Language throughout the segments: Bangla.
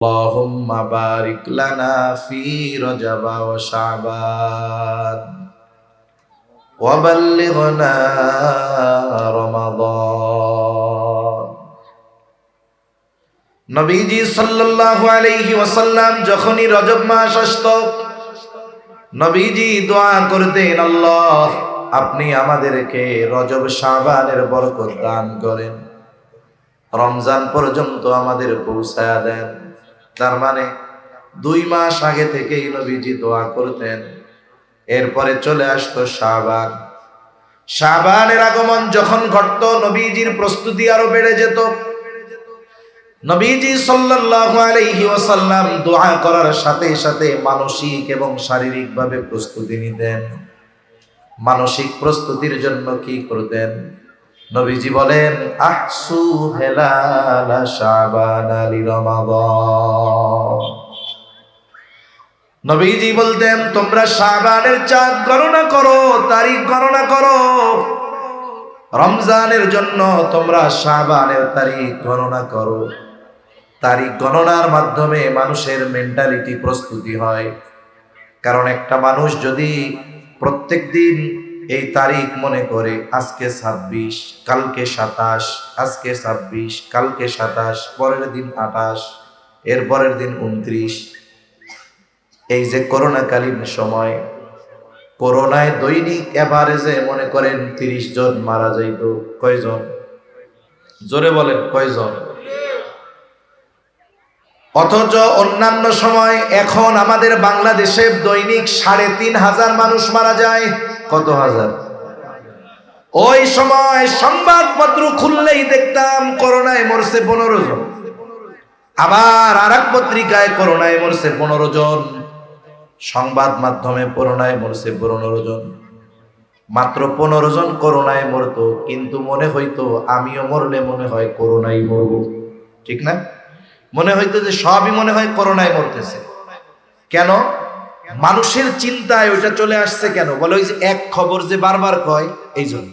اللهم بارك لنا في رجب وشعبان وبلغنا رمضان। নবীজি সাল্লাল্লাহু আলাইহি ওয়াসাল্লাম যখনই রজব মাস আসতো নবীজি দোয়া করতেন, আল্লাহ আপনি আমাদেরকে রজব শাবানের বরকত দান করেন, রমজান পর্যন্ত আমাদের পৌঁছায়া দেন। তার মানে 2 মাস আগে থেকেই নবীজি দোয়া করতেন। এরপরে চলে আসতো শাবান। শাবানের আগমন যখন ঘটতো নবীজির প্রস্তুতি আরো বেড়ে যেত। নবীজি সাল্লাল্লাহু আলাইহি ওয়াসাল্লাম দোয়া করার সাথে সাথে মানসিক এবং শারীরিকভাবে প্রস্তুতি নিতেন। মানসিক প্রস্তুতির জন্য কি করতেন? নবীজি বলেন, আহসু হেলালা শাবান লি রমাদান। নবীজি বলতেন, তোমরা শাবানের চাঁদ গণনা করো, তারিখ গণনা করো। রমজানের জন্য তোমরা শাবানের তারিখ গণনা করো। তারিখ গণনার মাধ্যমে মানুষের মেন্টালিটি প্রস্তুতি হয়। কারণ একটা মানুষ যদি প্রত্যেক দিন এই তারিখ মনে করে, আজকে 26, কালকে 27, আজকে 26, কালকে 27, পরের দিন 28, এর পরের দিন 29। এই যে করোনাকালীন সময়, করোনায় দৈনিক এভারেজে মনে করেন 30 জন মারা যাইত। কয়জন? জোরে বলেন, কয়জন? অথচ অন্যান্য সময় এখন আমাদের বাংলাদেশে দৈনিক 3,500 মানুষ মারা যায়। কত হাজার? ওই সময় সংবাদপত্র খুললেই দেখতাম করোনায় মরছে 15 জন। আবার আরেক পত্রিকায় করোনায় মরছে 15 জন। সংবাদ মাধ্যমে করোনায় মরছে 15 জন। মাত্র 15 জন করোনায় মরতো, কিন্তু মনে হইতো আমিও মরলে মনে হয় করোনায় মরব। ঠিক না? মনে হইতো যে সবই মনে হয় করোনায় মরতেছে। কেন? মানুষের চিন্তায় ওইটা চলে আসছে। কেন বলে? ওই যে এক খবর যে বারবার কয়, এই জন্য।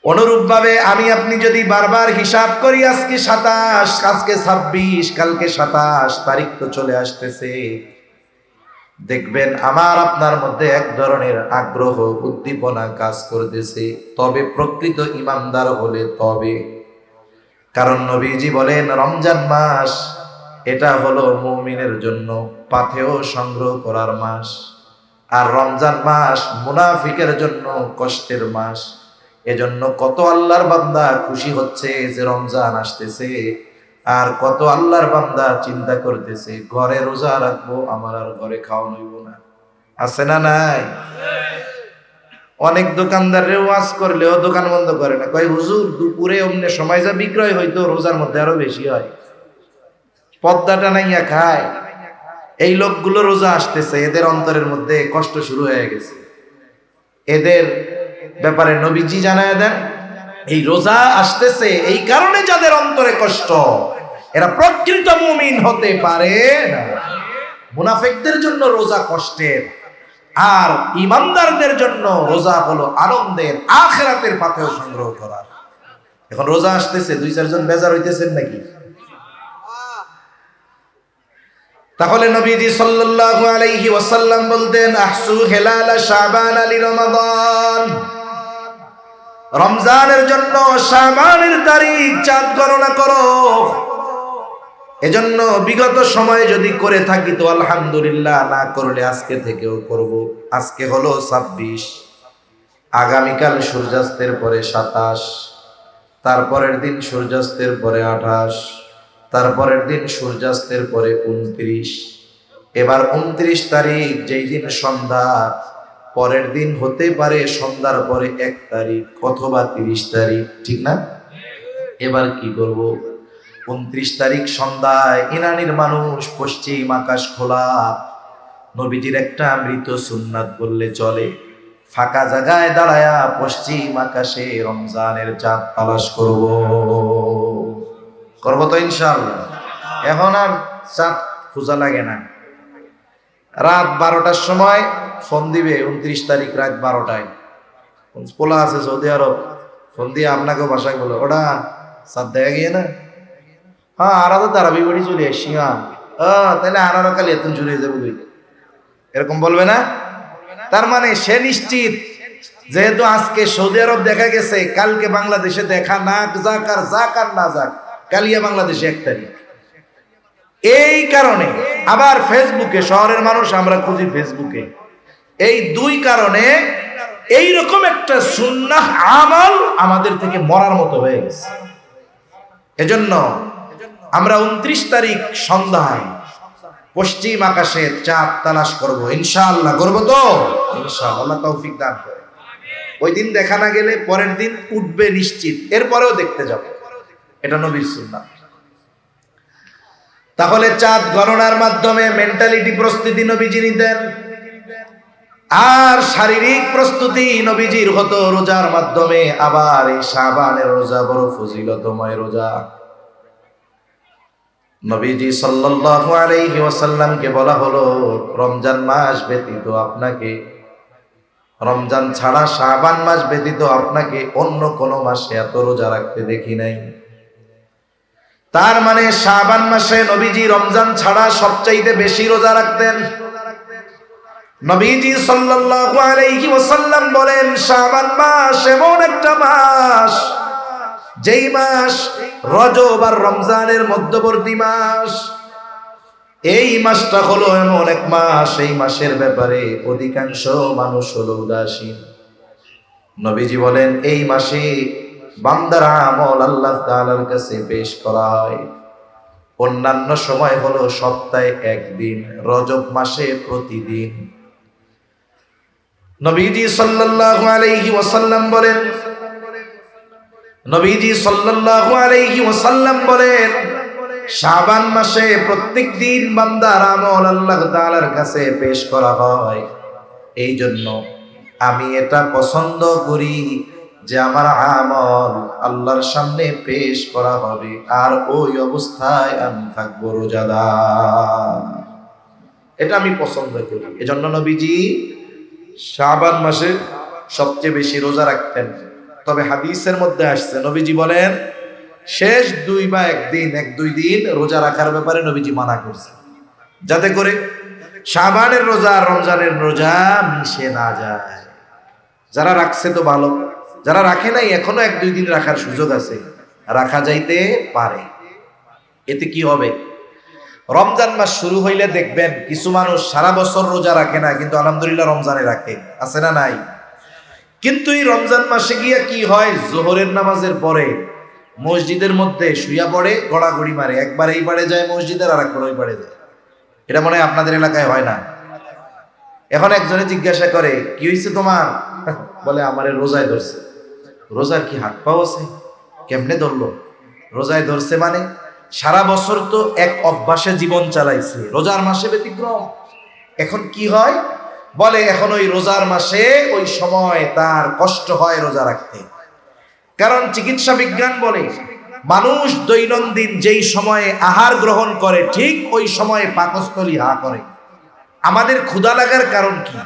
অনুরূপ ভাবে আমি আপনি যদি বারবার হিসাব করি, আজকে 27, আজকে 26, কালকে 27, তারিখ তো চলে আসতেছে, দেখবেন আমার আপনার মধ্যে এক ধরনের আগ্রহ, উদ্দীপনা কাজ করতেছে। তবে প্রকৃত ইমানদার হলে তবে। কারণ নবীজি বলেন, রমজান মাস এটা হলো মুমিনের জন্য পাথেয় সংগ্রহ করার মাস, আর রমজান মাস মুনাফিকের জন্য কষ্টের মাস। এজন্য কত আল্লাহর বান্দা খুশি হচ্ছে যে রমজান আসতেছে, আর কত আল্লাহর বান্দা চিন্তা করতেছে ঘরে রোজা রাখবো, আমার আর ঘরে খাওয়া হইব না। আছে না নাই? অনেক দোকানদারে ওয়াজ করলেও দোকান বন্ধ করে না, কয় হুজুর দুপুরে অমনে সময় যা বিক্রয় হইতো রোজার মধ্যে আরো বেশি হয়, পদ্মাটা নাইয়া খায়। এই লোকগুলো রোজা আসতেছে, এদের অন্তরের মধ্যে কষ্ট শুরু হয়ে গেছে। এদের ব্যাপারে নবীজি জানায় দেন, এই রোজা আসতেছে এই কারণে যাদের অন্তরে কষ্ট, এরা প্রকৃত মুমিন হতে পারে না। মুনাফিকদের জন্য রোজা কষ্টের, আর ইমানদারদের জন্য রোজা হলো আনন্দের, আখিরাতের পাথেয় সংগ্রহ করার। এখন রোজা আসতেছে, 2-4 জন বেজার হইতেছেন নাকি? তাহলে নবীজি সাল্লাল্লাহু আলাইহি ওয়াসাল্লাম বলতেন, আহসু হিলাল শাবান লি রমাদান। রমজানের জন্য শাবানের তারিখ চাঁদ গণনা করো। এজন্য বিগত সময়ে যদি করে থাকি তো আলহামদুলিল্লাহ, না করলে আজকে থেকেও করব। আজকে হলো 26, আগামীকাল সূর্যাস্তের পরে 27, তারপরের দিন সূর্যাস্তের পরে 28, তারপরের দিন সূর্যাস্তের পরে 29। এবার 29 তারিখ, যেই দিন সন্ধ্যা, পরের দিন হতে পারে সন্ধ্যার পরে 1 তারিখ অথবা 30 তারিখ। ঠিক না? এবার কি করব? 29 তারিখ সন্ধ্যায় ইরানির মানুষ পশ্চিম আকাশ খোলা, নবীজির একটা মৃত সুন্নাত বললে চলে, ফাঁকা জায়গায় দাঁড়ায়া পশ্চিম আকাশে রমজানের চাঁদ তালাশ করব তো ইনশাআল্লাহ। এখন আর চাঁদ খোঁজা লাগে না। রাত 12টার সময় ফোন দিবে, 29 তারিখ রাত 12টায়। পোলা আছে সৌদি আরব, ফোন দিয়ে আপনাকেও বাসায় বলে, ওটা চাঁদ দেখা গিয়ে না, হ্যাঁ আরা তো তারাবি বাড়ি চলে আসছি, হ্যাঁ তাহলে আনারও কালি এত চলে যাবো, এরকম বলবে না? তার মানে সে নিশ্চিত, যেহেতু আজকে সৌদি আরব দেখা গেছে, কালকে বাংলাদেশে দেখা না যাক আর যাক আর না যাক, কালিয়া বাংলাদেশে 1 তারিখ। এই কারণে আবার ফেসবুকে, শহরের মানুষ আমরা খুঁজি ফেসবুকে, এই 2 কারণে এইরকম একটা সুন্নাহ আমল আমাদের থেকে মরার মতো হয়ে গেছে। এজন্য আমরা 29 তারিখ সন্ধ্যায় পশ্চিম আকাশে চাঁদ তালাশ করব, ইনশাআল্লাহ। করব তো ইনশাআল্লাহ, আল্লাহ তৌফিক দান করে। ওই দিন দেখা না গেলে পরের দিন উঠবে নিশ্চিত, এরপরেও দেখতে যাব, এটা নবীর সুন্নাহ। তাহলে চাঁদ গণনার মাধ্যমে মেন্টালিটি প্রস্তুতি নবীজি নিতেন, আর শারীরিক প্রস্তুতি নবীজির হতো রোজার মাধ্যমে। আবার এই শাবানের রোজা বড় ফজিলতময় রোজা। নবীজি সাল্লাল্লাহু আলাইহি ওয়াসাল্লামকে বলা হলো, রমজান মাস ব্যতীত আপনাকে, রমজান ছাড়া শাবান মাস ব্যতীত আপনাকে অন্য কোন মাসে এত রোজা রাখতে দেখি নাই। তার মানে শাবান মাসে নবীজি রমজান ছাড়া সবচাইতে বেশি রোজা রাখতেন। নবীজি সাল্লাল্লাহু আলাইহি ওয়াসাল্লাম বলেন, শাবান মাস এমন একটা মাস, যেই মাস রজব আর রমজানের মধ্যবর্তী মাস। এই মাসটা হলো এমন এক মাস, এই মাসের ব্যাপারে অধিকাংশ মানুষ হলো উদাসীন। নবীজি বলেন, এই মাসে বান্দার আমল আল্লাহ তাআলার কাছে পেশ করা হয়। অন্যান্য সময় হলো সপ্তাহে 1 দিন, রজব মাসে প্রতিদিন। নবীজি সাল্লাল্লাহু আলাইহি ওয়াসাল্লাম বলেন, নবীজি সাল্লাল্লাহু আলাইহি ওয়াসাল্লাম বলেন, শাবান মাসে প্রত্যেক দিন বান্দার আমল আল্লাহ তাআলার কাছে পেশ করা হয়। এই জন্য আমি এটা পছন্দ করি যে আমার আমল আল্লাহর সামনে পেশ করা হবে, আর ওই অবস্থায় আমি থাকবো রোজাদার। এটা আমি পছন্দ করি। এজন্য নবীজি শাবান মাসে সবচেয়ে বেশি রোজা রাখতেন। তবে হাদিসের মধ্যে আসছে, নবীজি বলেন শেষ 2 বা 1-2 দিন রোজা রাখার ব্যাপারে নবীজি মানা করছে, যাতে করে শাবানের রোজা আর রমজানের রোজা মিশে না যায়। যারা রাখছে তো ভালো, যারা রাখে নাই এখনো 1-2 দিন রাখার সুযোগ আছে, রাখা যাইতে পারে। এতে কি হবে, রমজান মাস শুরু হইলে দেখবেন কিছু মানুষ সারা বছর রোজা রাখে না, কিন্তু আলহামদুলিল্লাহ রমজানে রাখে, আছে না নাই? কিন্তু এই রমজান মাসে গিয়া কি হয়, জোহরের নামাজের পরে মসজিদের মধ্যে শুইয়া পড়ে, গড়াগড়ি মারে, একবার এই পাড়ে যায় মসজিদের, আর একবার ওই পাড়ে যায়। এটা মনে হয় আপনাদের এলাকায় হয় না? এখন একজনে জিজ্ঞাসা করে, কি হয়েছে তোমার? বলে আমারে রোজায় ধরছে। রোজার কি হাত পাও আছে? কেমনে ধরলো? রোজায় ধরছে মানে সারা বছর তো এক অভ্যাসে জীবন চালাইছে, রোজার মাসে ব্যতিক্রম। এখন কি হয়, বলে এখন ওই রোজার মাসে ওই সময় তার কষ্ট হয় রোজা রাখতে। কারণ চিকিৎসা বিজ্ঞান বলে, মানুষ দৈনন্দিন যেই সময়ে আহার গ্রহণ করে ঠিক ওই সময়ে পাকস্থলী হা করে। আমাদের ক্ষুধা লাগার কারণ কি?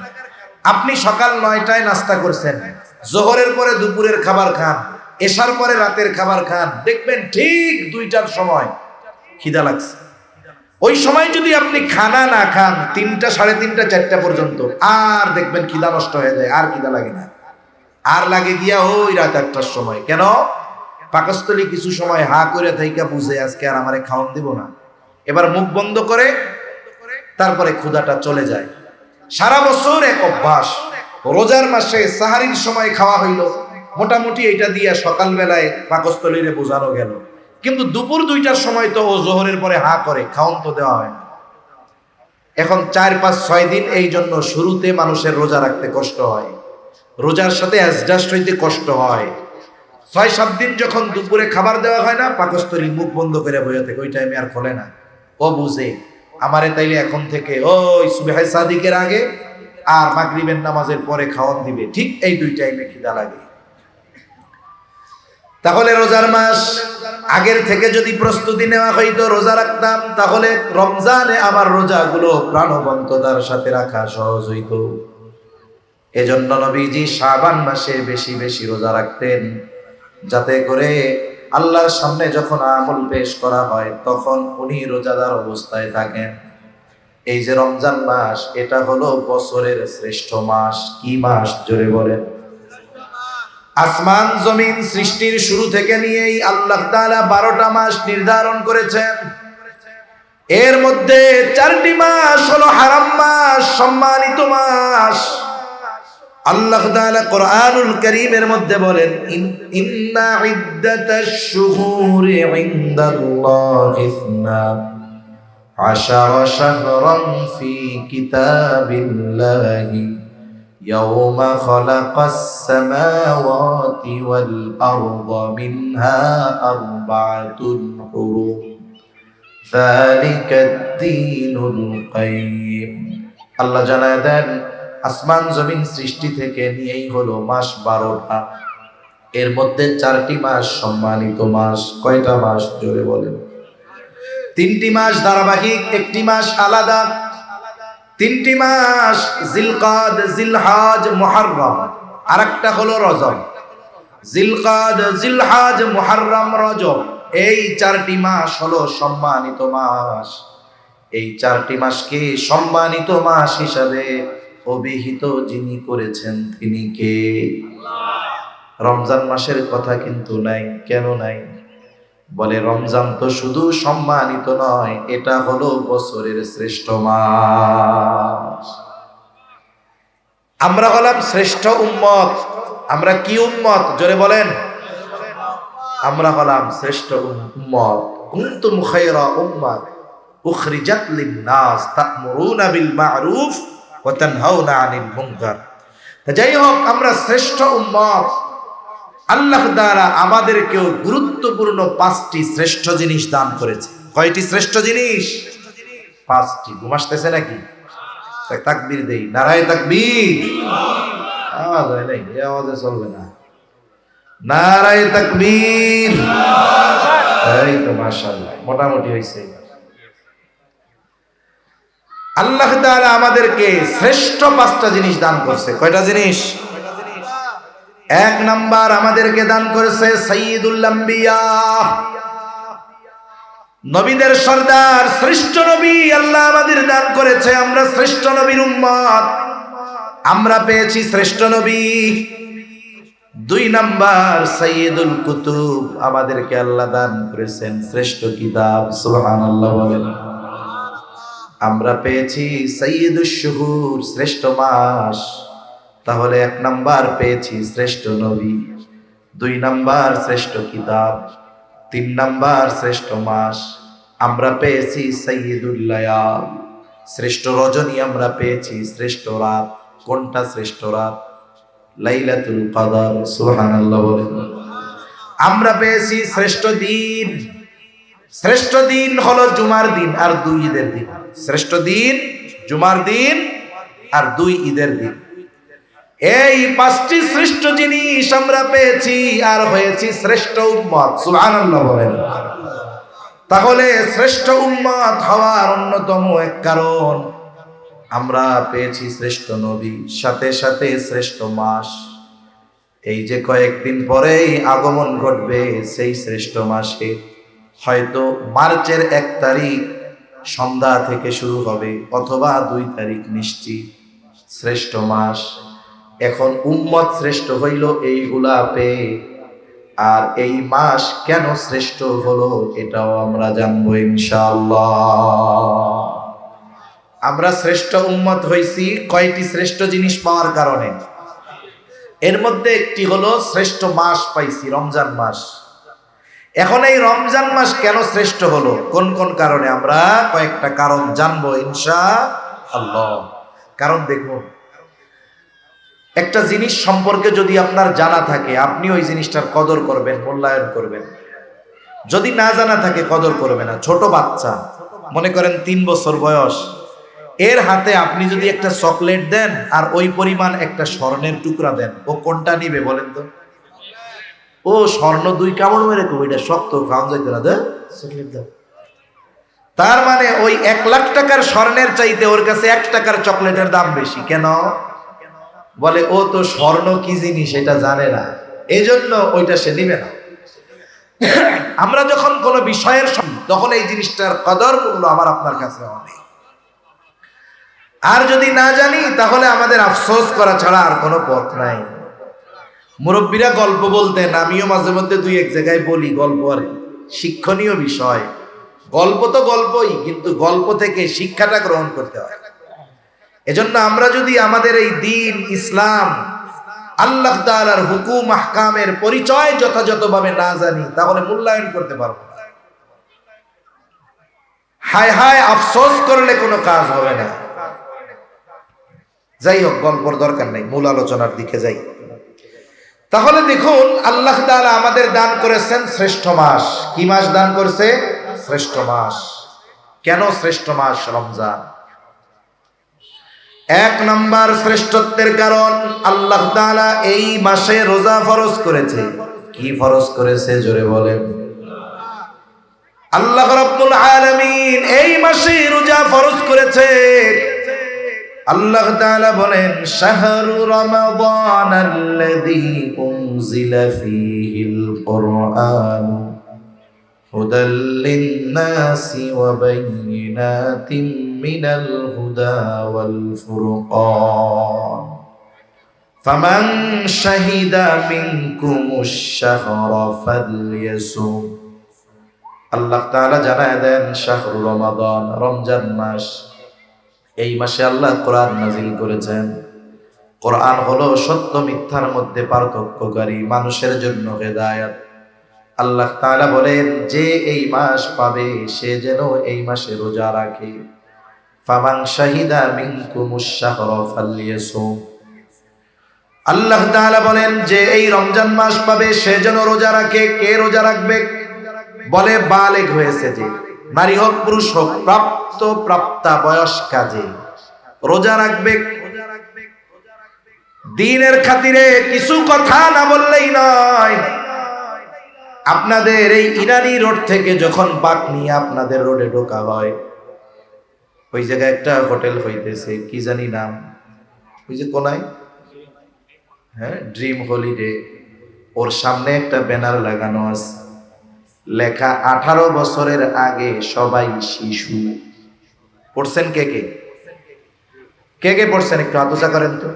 আপনি সকাল 9টায় নাস্তা করছেন, জোহরের পরে দুপুরের খাবার খান, এশার পরে রাতের খাবার খান, দেখবেন ঠিক 2টার সময় খিদা লাগছে। ওই সময় যদি আপনি খানা না খান 3টা, 3:30, 4টা পর্যন্ত, আর দেখবেন খিদা নষ্ট হয়ে যায়, আর খিদা লাগে না, আর লাগে গিয়া ওই রাত 1টার সময়। কেন? পাকস্থলী কিছু সময় হা করে থাইকা বুঝে আজকে আর আমারে খাওয়ান দিব না, এবার মুখ বন্ধ করে তারপরে ক্ষুধাটা চলে যায়। সারা বছর এক অভ্যাস, রোজার মাসে সাহারির সময় খাওয়া হইল, মোটামুটি এটা দিয়ে সকালবেলায় পাকস্থলীরে বোঝানো গেল, কিন্তু দুপুর 2টার সময় তো ও জোহরের পরে হা করে, খাওন তো দেওয়া হয় না। এখন 4, 5, 6 দিন এই জন্য শুরুতে মানুষের রোজা রাখতে কষ্ট হয়, রোজার সাথে অ্যাডজাস্ট হইতে কষ্ট হয়। 6-7 দিন যখন দুপুরে খাবার দেওয়া হয় না, পাকস্থলী মুখ বন্ধ করে বসে থাকে, ওই টাইমে আর খোলে না। ও বুঝে আমারে তাইলে এখন থেকে ওই সুবহে সাদিকের আগে আর মাগরিবের নামাজের পরে খাওয়ান দিবে, ঠিক এই 2 টাইমে খিদা লাগে। তাহলে রোজার মাস আগের থেকে যদি প্রস্তুতি নেওয়া হইতো, রোজা রাখতাম, তাহলে রমজানে আমার রোজাগুলো প্রাণবন্ততার সাথে রাখা সহজ হইতো। এজন্য নবীজি শাবান মাসে বেশি বেশি রোজা রাখতেন, যাতে করে আল্লাহর সামনে যখন আমল পেশ করা হয় তখন উনি রোজাদার অবস্থায় থাকেন। এই যে রমজান মাস, এটা হলো বছরের শ্রেষ্ঠ মাস। কি মাস? জোরে বলেন। আসমান জমিন সৃষ্টির শুরু থেকে নিয়েই আল্লাহ তাআলা 12টা মাস নির্ধারণ করেছেন। এর মধ্যে 4টি মাস হলো হারাম মাস, সম্মানিত মাস। আল্লাহ তাআলা কোরআনুল কারীমের মধ্যে বলেন, ইন্না ইদ্দাতাশ শুহুরি ইনদাল্লাহি 12 শাহরান ফি কিতাবিল্লাহি ইয়াওমা খালাকাস সামাওয়াতি ওয়াল আরদা মিনহা আরবাআতুন হুরুম যালিকাদ দীনুল কাইয়্যিম। আল্লাহ জানায় দেন, আসমান জমিন সৃষ্টি থেকে নিয়েই হলো মাস 12টা। এর মধ্যে 4টি মাস সম্মানিত মাস। কয়টা মাস? জোরে বলেন। 3টি মাস ধারাবাহিক, 1টি মাস আলাদা। 3টি মাস জিলকাদ, জিলহাজ, মুহররম, আরেকটা হলো রজব। জিলকাদ, জিলহাজ, মুহররম, রজব, এই 4টি মাস হলো সম্মানিত মাস। এই 4টি মাসকে সম্মানিত মাস হিসাবে অভিহিত যিনি করেছেন তিনি কে? রমজান মাসের কথা কিন্তু নাই। কেন নাই? বলে রমজান তো শুধু সম্মানিত নয়, এটা হলো বছরের শ্রেষ্ঠ মাস। আমরা হলাম শ্রেষ্ঠ উম্মত। আমরা কি উম্মত? জোরে বলেন। আমরা হলাম শ্রেষ্ঠ উম্মত। কুনতুম খায়রা উম্মাত উখরিজাত লিন-নাস তা'মুরুনা বিল মা'রুফ ওয়া তানহাউনা আনিল মুনকার। যাই হোক, আমরা শ্রেষ্ঠ উম্মত। আল্লাহ তাআলা আমাদেরকেও গুরুত্বপূর্ণ 5টি শ্রেষ্ঠ জিনিস দান করেছে। কয়টি শ্রেষ্ঠ জিনিস? 5টি। ঘুম আসতেছে নাকি? তাকবীর দেই, নারায়ে তাকবীর। আওয়াজ হয় নাই, এই আওয়াজে চলবে না। নারায়ে তাকবীর। এই তো মাশাআল্লাহ, মোটামুটি হইছে। আল্লাহ তাআলা আমাদেরকে শ্রেষ্ঠ 5টা জিনিস দান করছে। কয়টা জিনিস? 1 নাম্বার, আমাদেরকে দান করেছে সাইয়্যিদুল আম্বিয়া, নবীদের সর্দার, শ্রেষ্ঠ নবী আল্লাহ আমাদের দান করেছে। আমরা শ্রেষ্ঠ নবীর উম্মত, আমরা পেয়েছি শ্রেষ্ঠ নবী। 2 নাম্বার, সাইয়্যিদুল কুতুব, আমাদেরকে আল্লাহ দান করেছেন শ্রেষ্ঠ কিতাব। সুবহানাল্লাহ বলেন। আমরা পেয়েছি সাইয়্যিদুশ শুহুর, শ্রেষ্ঠ মাস। তাহলে 1 নাম্বার পেয়েছি শ্রেষ্ঠ নবী, 2 নাম্বার শ্রেষ্ঠ কিতাব, 3 নাম্বার শ্রেষ্ঠ মাস। আমরা পেয়েছি সাইয়্যিদুল লায়াল, শ্রেষ্ঠ রজনী। আমরা পেয়েছি শ্রেষ্ঠ রাত। কোনটা শ্রেষ্ঠ রাত? লাইলাতুল কদর। সুবহানাল্লাহ বলেন। আমরা পেয়েছি শ্রেষ্ঠ দিন। শ্রেষ্ঠ দিন হলো জুমার দিন আর 2 ঈদের দিন। শ্রেষ্ঠ দিন জুমার দিন আর 2 ঈদের দিন। এই 5টি শ্রেষ্ঠ জিনিস আমরা পেয়েছি আর হয়েছি শ্রেষ্ঠ উম্মত। সুবহানাল্লাহ বলেন। তাহলে শ্রেষ্ঠ উম্মত হওয়ার অন্যতম এক কারণ, আমরা পেয়েছি শ্রেষ্ঠ নবী, সাথে সাথে শ্রেষ্ঠ মাস। এই যে কয়েকদিন পরেই আগমন ঘটবে সেই শ্রেষ্ঠ মাসে, হয়তো মার্চের 1 তারিখ সন্ধ্যা থেকে শুরু হবে অথবা 2 তারিখ নিশ্চিত শ্রেষ্ঠ মাস। এখন উম্মত শ্রেষ্ঠ হইল এইগুলা পেয়ে, আর এই মাস কেন শ্রেষ্ঠ হলো এটাও আমরা জানবো ইনশাআল্লাহ। আমরা শ্রেষ্ঠ উম্মত হইছি কয়টি শ্রেষ্ঠ জিনিস পাওয়ার কারণে। এর মধ্যে একটি হলো শ্রেষ্ঠ মাস পাইছি, রমজান মাস। এখন এই রমজান মাস কেন শ্রেষ্ঠ হলো, কোন কোন কারণে, আমরা কয়েকটা কারণ জানবো ইনশাআল্লাহ। কারণ দেখুন, একটা জিনিস সম্পর্কে যদি আপনার জানা থাকে, আপনি ওই জিনিসটার কদর করবেন, মূল্যায়ন করবেন। যদি না জানা থাকে, কদর করবে না। ছোট বাচ্চা, মনে করেন 3 বছর বয়স, এর হাতে আপনি যদি একটা চকলেট দেন আর ওই পরিমাণ একটা স্বর্ণের টুকরা দেন, ও কোনটা নিবে বলেন তো? ও স্বর্ণ 2 কামড় মেরে তো ওইটা শক্ত, খাওয়া যাইতো না, দে চকলেট দাও। তার মানে ওই 1 লাখ টাকার স্বর্ণের চাইতে ওর কাছে 1 টাকার চকলেটের দাম বেশি। কেন? বলে ও তো স্বর্ণ কি জিনিস এটা জানে না, এই জন্য ওইটা সে নিবে না। আমরা যখন কোনো বিষয়ের তখন এই জিনিসটার কদর মূল্য আমার আপনার কাছে অনেক। আর যদি না জানি তাহলে আমাদের আফসোস করা ছাড়া আর কোনো পথ নাই। মুরব্বীরা গল্প বলতেন, আমিও মাঝে মধ্যে দুই এক জায়গায় বলি গল্প, আর শিক্ষণীয় বিষয়। গল্প তো গল্পই, কিন্তু গল্প থেকে শিক্ষাটা গ্রহণ করতে হয়। এজন্য আমরা যদি আমাদের এই দ্বীন ইসলাম, আল্লাহ তাআলার হুকুম আহকামের পরিচয় যথাযথভাবে না জানি তাহলে মূল্যায়ন করতে পারবো না। হায় হায় আফসোস করলে কোনো কাজ হবে না। যাই হোক, গল্পর দরকার নেই, মূল আলোচনার দিকে যাই। তাহলে দেখুন, আল্লাহ তাআলা আমাদের দান করেছেন শ্রেষ্ঠ মাস। কি মাস দান করছে? শ্রেষ্ঠ মাস। কেন শ্রেষ্ঠ মাস রমজান? এক নাম্বার শ্রেষ্ঠত্বের কারণ, আল্লাহ তাআলা এই মাসে রোজা ফরজ করেছে। কি ফরজ করেছে জোরে বলেন? আল্লাহ রাব্বুল আলামিন এই মাসে রোজা ফরজ করেছে। আল্লাহ তাআলা বলেন, শাহরু রমাদানাল্লাযী উনজিলা ফীহিল কুরআন হুদাল লিন-নাসি ওয়া বায়িনাতিন মিনাল হুদা ওয়াল ফুরকান ফামান শাহিদা মিনকুমুশ শাহরা ফালইয়াসুম। আল্লাহ তাআলা জানায় দেন, শাহরু রমাদান, রমজান মাস, এই মাসে আল্লাহ কোরআন নাজিল করেছেন। কোরআন হলো সত্য মিথ্যার মধ্যে পার্থক্যকারী, মানুষের জন্য হেদায়েত। আল্লাহ তাআলা বলেন, যে এই মাস পাবে সে যেন এই মাসে রোজা রাখে। ফামান শাহিদা মিনকুমুশ শাহরা ফালইয়াসুম। আল্লাহ তাআলা বলেন, যে এই রমজান মাস পাবে সে যেন রোজা রাখে। কে রোজা রাখবে? বলে বালেগ হয়েছে যে, নারী হোক পুরুষ হোক, প্রাপ্ত প্রাপ্তা বয়স্কা যে রোজা রাখবে। দ্বীনের খাতিরে কিছু কথা না বললেই নয়। আপনাদের এই ইনানি রোড থেকে যখন পাক নিয়ে আপনাদের রোডে ঢোকা হয়, ওই জায়গায় একটা হোটেল হইতেছে, কি জানি নাম, ওই যে কোনায়, হ্যাঁ, ড্রিম হলিডে। ওর সামনে একটা ব্যানার লাগানো আছে, লেখা 18 বছরের আগে সবাই শিশু। পড়ছেন কে কে? কে কে পড়ছেন? একটু আতসা করেন তো।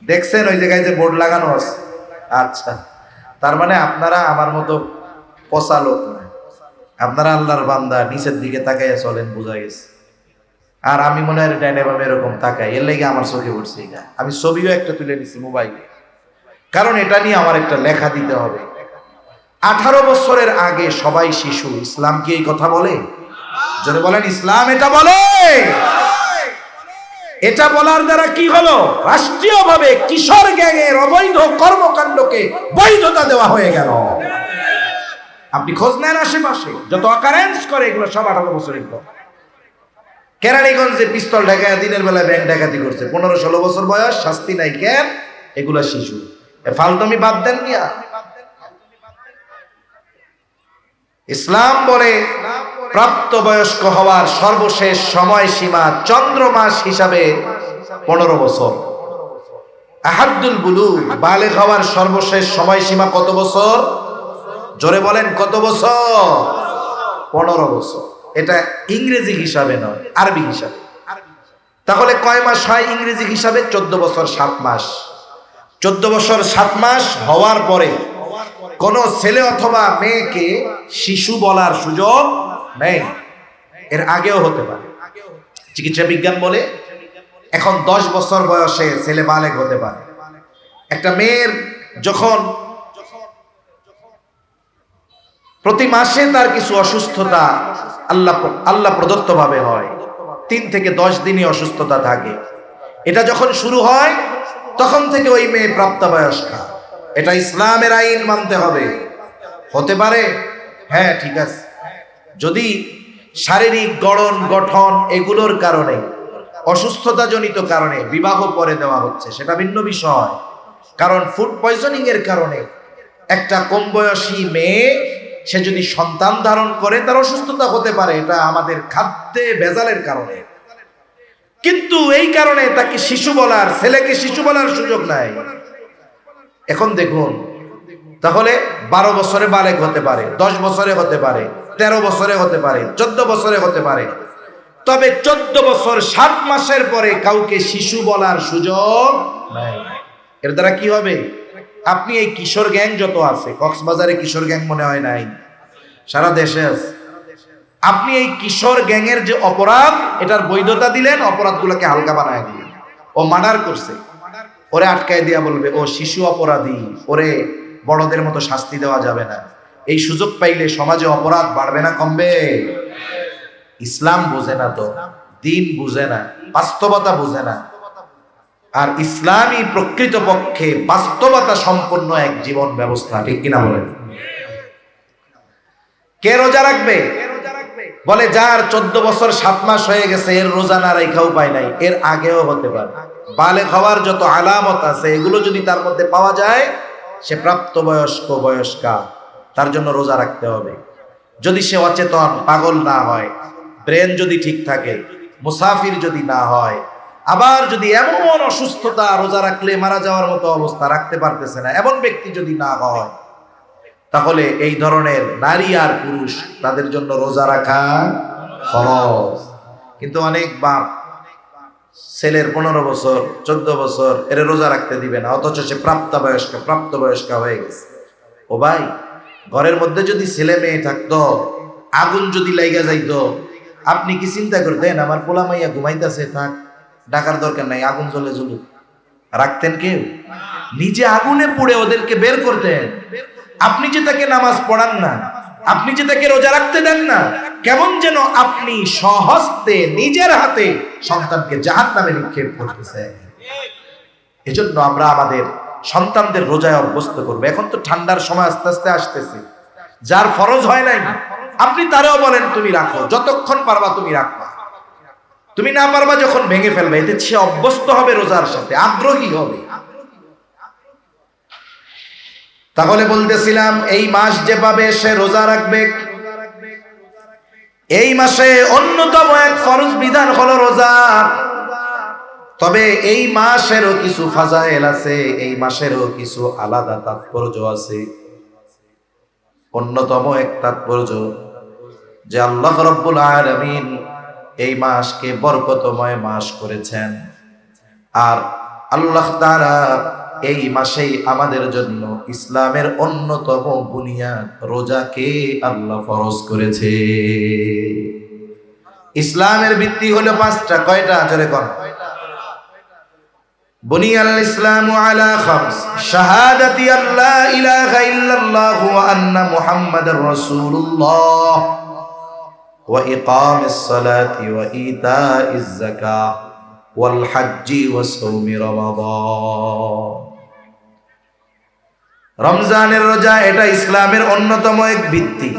দেখছেন ওই জায়গায় যে বোর্ড লাগানো আছে? আচ্ছা, তার মানে আপনারা আমার মতো পচা লোক নয়, আপনারা আল্লাহর বান্দা, নিচের দিকে তাকাইয়া চলেন, বোঝা গেছে। আর আমি মনে হয় ডাইনে বামে এরকম তাকাই, এর লেগে আমার চোখে পড়ছে এটা। আমি ছবিও একটা তুলে নিছি মোবাইলে, কারণ এটা নিয়ে আমার একটা লেখা দিতে হবে। 18 বছরের আগে সবাই শিশু। ইসলাম কি এই কথা বলে? জোরে বলেন, ইসলাম এটা বলে? এটা বলার দ্বারা কি হলো? রাষ্ট্রীয়ভাবে কিশোর গ্যাংয়ের অবৈধ কর্মকাণ্ডকে বৈধতা দেওয়া হয়ে গেল। আপনি খোঁজ নেন আশেপাশে যত অকারেন্স করে, এগুলো সব 18 বছরের পর। কেরানীগঞ্জে পিস্তল ঢাকায় দিনের বেলায় ব্যাংক ডাকাতি করছে, 15-16 বছর বয়স, শাস্তি নাই কেন? এগুলা শিশু। ফালতুমি বাদ দেন মিয়া। ইসলাম বলে প্রাপ্তবয়স্ক হওয়ার সর্বশেষ সময়সীমা চন্দ্র মাস হিসাবে 15 বছর। আহাদুল বুলুগ, বালেগ হওয়ার সর্বশেষ সময়সীমা কত বছর? জোরে বলেন, কত বছর? 15 বছর। এটা ইংরেজি হিসাবে নয়, আরবি হিসাবে। তাহলে কয় মাস হয় ইংরেজি হিসাবে? 14 বছর 7 মাস। 14 বছর 7 মাস হওয়ার পরে কোন ছেলে অথবা মেয়েকে শিশু বলার সুযোগ নেই। এর আগেও হতে পারে। চিকিৎসা বিজ্ঞান বলে এখন 10 বছর বয়সে ছেলে বালেগ হতে পারে। একটা মেয়ের যখন প্রতি মাসে তার কিছু অসুস্থতা আল্লাহ প্রদত্ত ভাবে হয়, 3 থেকে 10 দিনই অসুস্থতা থাকে। এটা যখন শুরু হয় তখন থেকে ওই মেয়ে প্রাপ্তবয়স্কা। এটা ইসলামের আইন মানতে হবে। হতে পারে, হ্যাঁ ঠিক আছে, যদি শারীরিক গঠন এগুলোর কারণে, অসুস্থতাজনিত কারণে বিবাহ করে দেওয়া হচ্ছে, সেটা ভিন্ন বিষয়। কারণ ফুড পয়জনিং এর কারণে একটা কম বয়সী মেয়ে সে যদি সন্তান ধারণ করে তার অসুস্থতা হতে পারে, এটা আমাদের খাদ্যে ভেজালের কারণে। কিন্তু এই কারণে তাকে শিশু বলার, ছেলেকে শিশু বলার সুযোগ নাই। এখন দেখুন, তাহলে 12 বছরে বালেগ হতে পারে, 10 বছরে হতে পারে, 13 বছরে হতে পারে, 14 বছরে হতে পারে। তবে 14 বছর 7 মাসের পরে কাউকে শিশু বলার সুযোগ নাই। এর দ্বারা কি হবে? আপনি এই কিশোর গ্যাং যত আছে, কক্সবাজারে কিশোর গ্যাং মনে হয় নাই, সারা দেশে আছে। আপনি এই কিশোর গ্যাংয়ের যে অপরাধ, এটার বৈধতা দিলেন, অপরাধগুলোকে হালকা বানায় দিলেন। ও মার্ডার করছে, ওরে আটকায় দিয়া বলবে ও শিশু অপরাধী, ওরে বড়দের মতো শাস্তি দেওয়া যাবে না। এই সুযোগ পাইলে সমাজে অপরাধ বাড়বে না কমবে? ইসলাম বুঝে না, তো দিন বুঝে না, বাস্তবতা বুঝে না। আর ইসলামই প্রকৃতপক্ষে বাস্তবতা সম্পন্ন এক জীবন ব্যবস্থা, ঠিক কিনা বলেন? কে রোজা রাখবে? বলে যার 14 বছর 7 মাস হয়ে গেছে, এর রোজা না রাখাও পায় নাই, এর আগেও হতে পারে। বালেগ হওয়ার যত আলামত আছে এগুলো যদি তার মধ্যে পাওয়া যায়, সে প্রাপ্তবয়স্ক বয়স্কা, তার জন্য রোজা রাখতে হবে। যদি সে অচেতন পাগল না হয়, ব্রেন যদি ঠিক থাকে, মুসাফির যদি না হয়, আবার যদি এমন অসুস্থতা রোজা রাখলে মারা যাওয়ার মতো অবস্থা, রাখতে পারতেছে না, এমন ব্যক্তি যদি না হয়, তাহলে এই ধরনের নারী আর পুরুষ তাদের জন্য রোজা রাখা ফরজ। কিন্তু অনেক বাপ ছেলের 15 বছর 14 বছর এর রোজা রাখতে দিবে না, অথচ সে প্রাপ্তবয়স্কা হয়ে গেছে। ও ভাই, ঘরের মধ্যে যদি ছেলে মেয়ে থাকতো, আগুন যদি লাইগা যাইতো, আপনি কি চিন্তা করতেন আমার পোলা মাইয়া ঘুমাইতেছে, থাক, ডাকার দরকার নাই, আগুন জ্বলে জ্বলুক? রাখতেন কেউ? নিজে আগুনে পুড়ে ওদেরকে বের করতেন। আপনি যে তাকে নামাজ পড়ান না, আপনি যে তাকে রোজা রাখতে দেন না, কেমন যেন আপনি স্বহস্তে নিজের হাতে সন্তানকে জাহান্নামে নিক্ষেপ করতেছেন। এজন্য আমরা আমাদের সন্তানদের রোজায় অভ্যস্ত করবো। এখন তো ঠান্ডার সময় আস্তে আস্তে আসতেছে, যার ফরজ হয় নাই আপনি তারেও বলেন তুমি রাখো, যতক্ষণ পারবা তুমি রাখবা, তুমি না পারবা যখন ভেঙে ফেলবে। এতে সে অভ্যস্ত হবে, রোজার সাথে আগ্রহী হবে। তাহলে বলতেছিলাম, এই মাস যে পাবে সে রোজা রাখবে। এই মাসে অন্যতম এক ফরজ বিধান হলো রোজা। তবে এই মাসেরও কিছু ফাজাইল আছে, এই মাসেরও কিছু আলাদা তাৎপর্য আছে। অন্যতম এক তাৎপর্য যে আল্লাহ রাব্বুল আলামিন এই মাসকে বরকতময় মাস করেছেন। আর আল্লাহ তাআলা এই মাসেই আমাদের জন্য ইসলামের অন্যতম বুনিয়াদ রোজাকে আল্লাহ ফরজ করেছে। ইসলামের ভিত্তি হলো 5টা। কয়টা? জোরে কোন? বুনিয়াল ইসলামু আলা খামস, শাহাদাতি আল্লা ইলাহা ইল্লাল্লাহ ওয়া আন্না মুহাম্মাদার রাসূলুল্লাহ ওয়া ইকামিস সালাতি ওয়া ইতাইজ যাকাত ওয়াল হজ্জি ওয়া সাওমি রমাদান। রমজানের রোজা এটা ইসলামের অন্যতম এক ভিত্তি,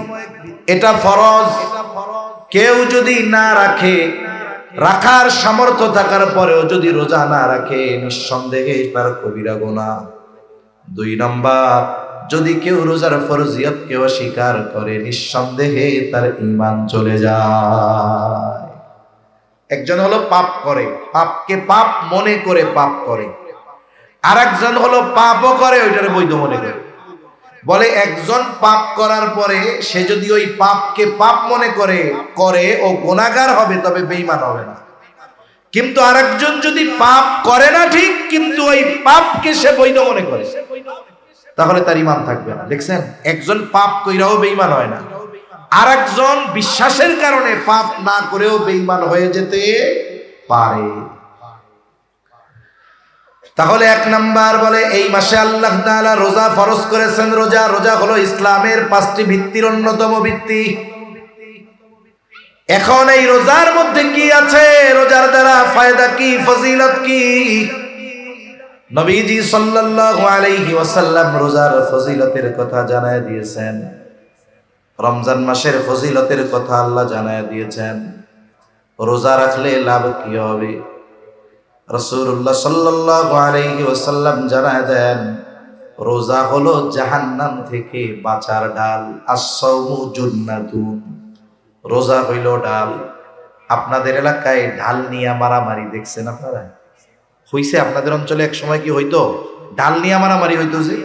এটা ফরজ। কেউ যদি না রাখে, রাখার সামর্থ্য থাকার পরেও যদি রোজা না রাখে, নিঃসন্দেহে তার কবিরা গুনাহ। 2 নাম্বার, যদি কেউ রোজার ফরজিয়তকে অস্বীকার করে, নিঃসন্দেহে তার ঈমান চলে যায়। একজন হলো পাপ করে, পাপকে পাপ মনে করে পাপ করে, আর একজন হলো পাপও করে ওইটারে বৈধ মনে করে। বলে একজন পাপ করার পরে সে যদি ওই পাপকে পাপ মনে করে ও গুনাহগার হবে, তবে বেঈমান হবে না। কিন্তু আরেকজন যদি পাপ করে না ঠিক, কিন্তু ওই পাপকে সে বৈধ মনে করে, তাহলে তার ঈমান থাকবে না। দেখছেন, একজন পাপ কইরাও বেঈমান হয় না, আরেকজন বিশ্বাসের কারণে পাপ না করেও বেঈমান হয়ে যেতে পারে। তাহলে 1 নাম্বার বলে এই মাসে আল্লাহ তাআলা রোজা ফরজ করেছেন। রোজা হলো ইসলামের 5টি ভিত্তির অন্যতম ভিত্তি। এখন এই রোজার মধ্যে কি আছে, রোজার দ্বারা ফায়দা কি, ফজিলত কি? নবীজি সাল্লাল্লাহু আলাইহি ওয়াসাল্লাম রোজার ফজিলতের কথা জানায় দিয়েছেন। রমজান মাসের ফজিলতের কথা আল্লাহ জানায় দিয়েছেন। রোজা রাখলে লাভ কি হবে? রাসূলুল্লাহ সাল্লাল্লাহু আলাইহি ওয়াসাল্লাম জানায় দেন, রোজা হলো জাহান্নাম থেকে বাঁচার ঢাল। আস-সাওমু জুন্নাতুন, রোজা হইল ঢাল। আপনাদের এলাকায় ঢাল নিয়ে মারামারি দেখছেন আপনারা? হইছে আপনাদের অঞ্চলে? এক সময় কি হইতো ঢাল নিয়ে মারামারি হইতো? যে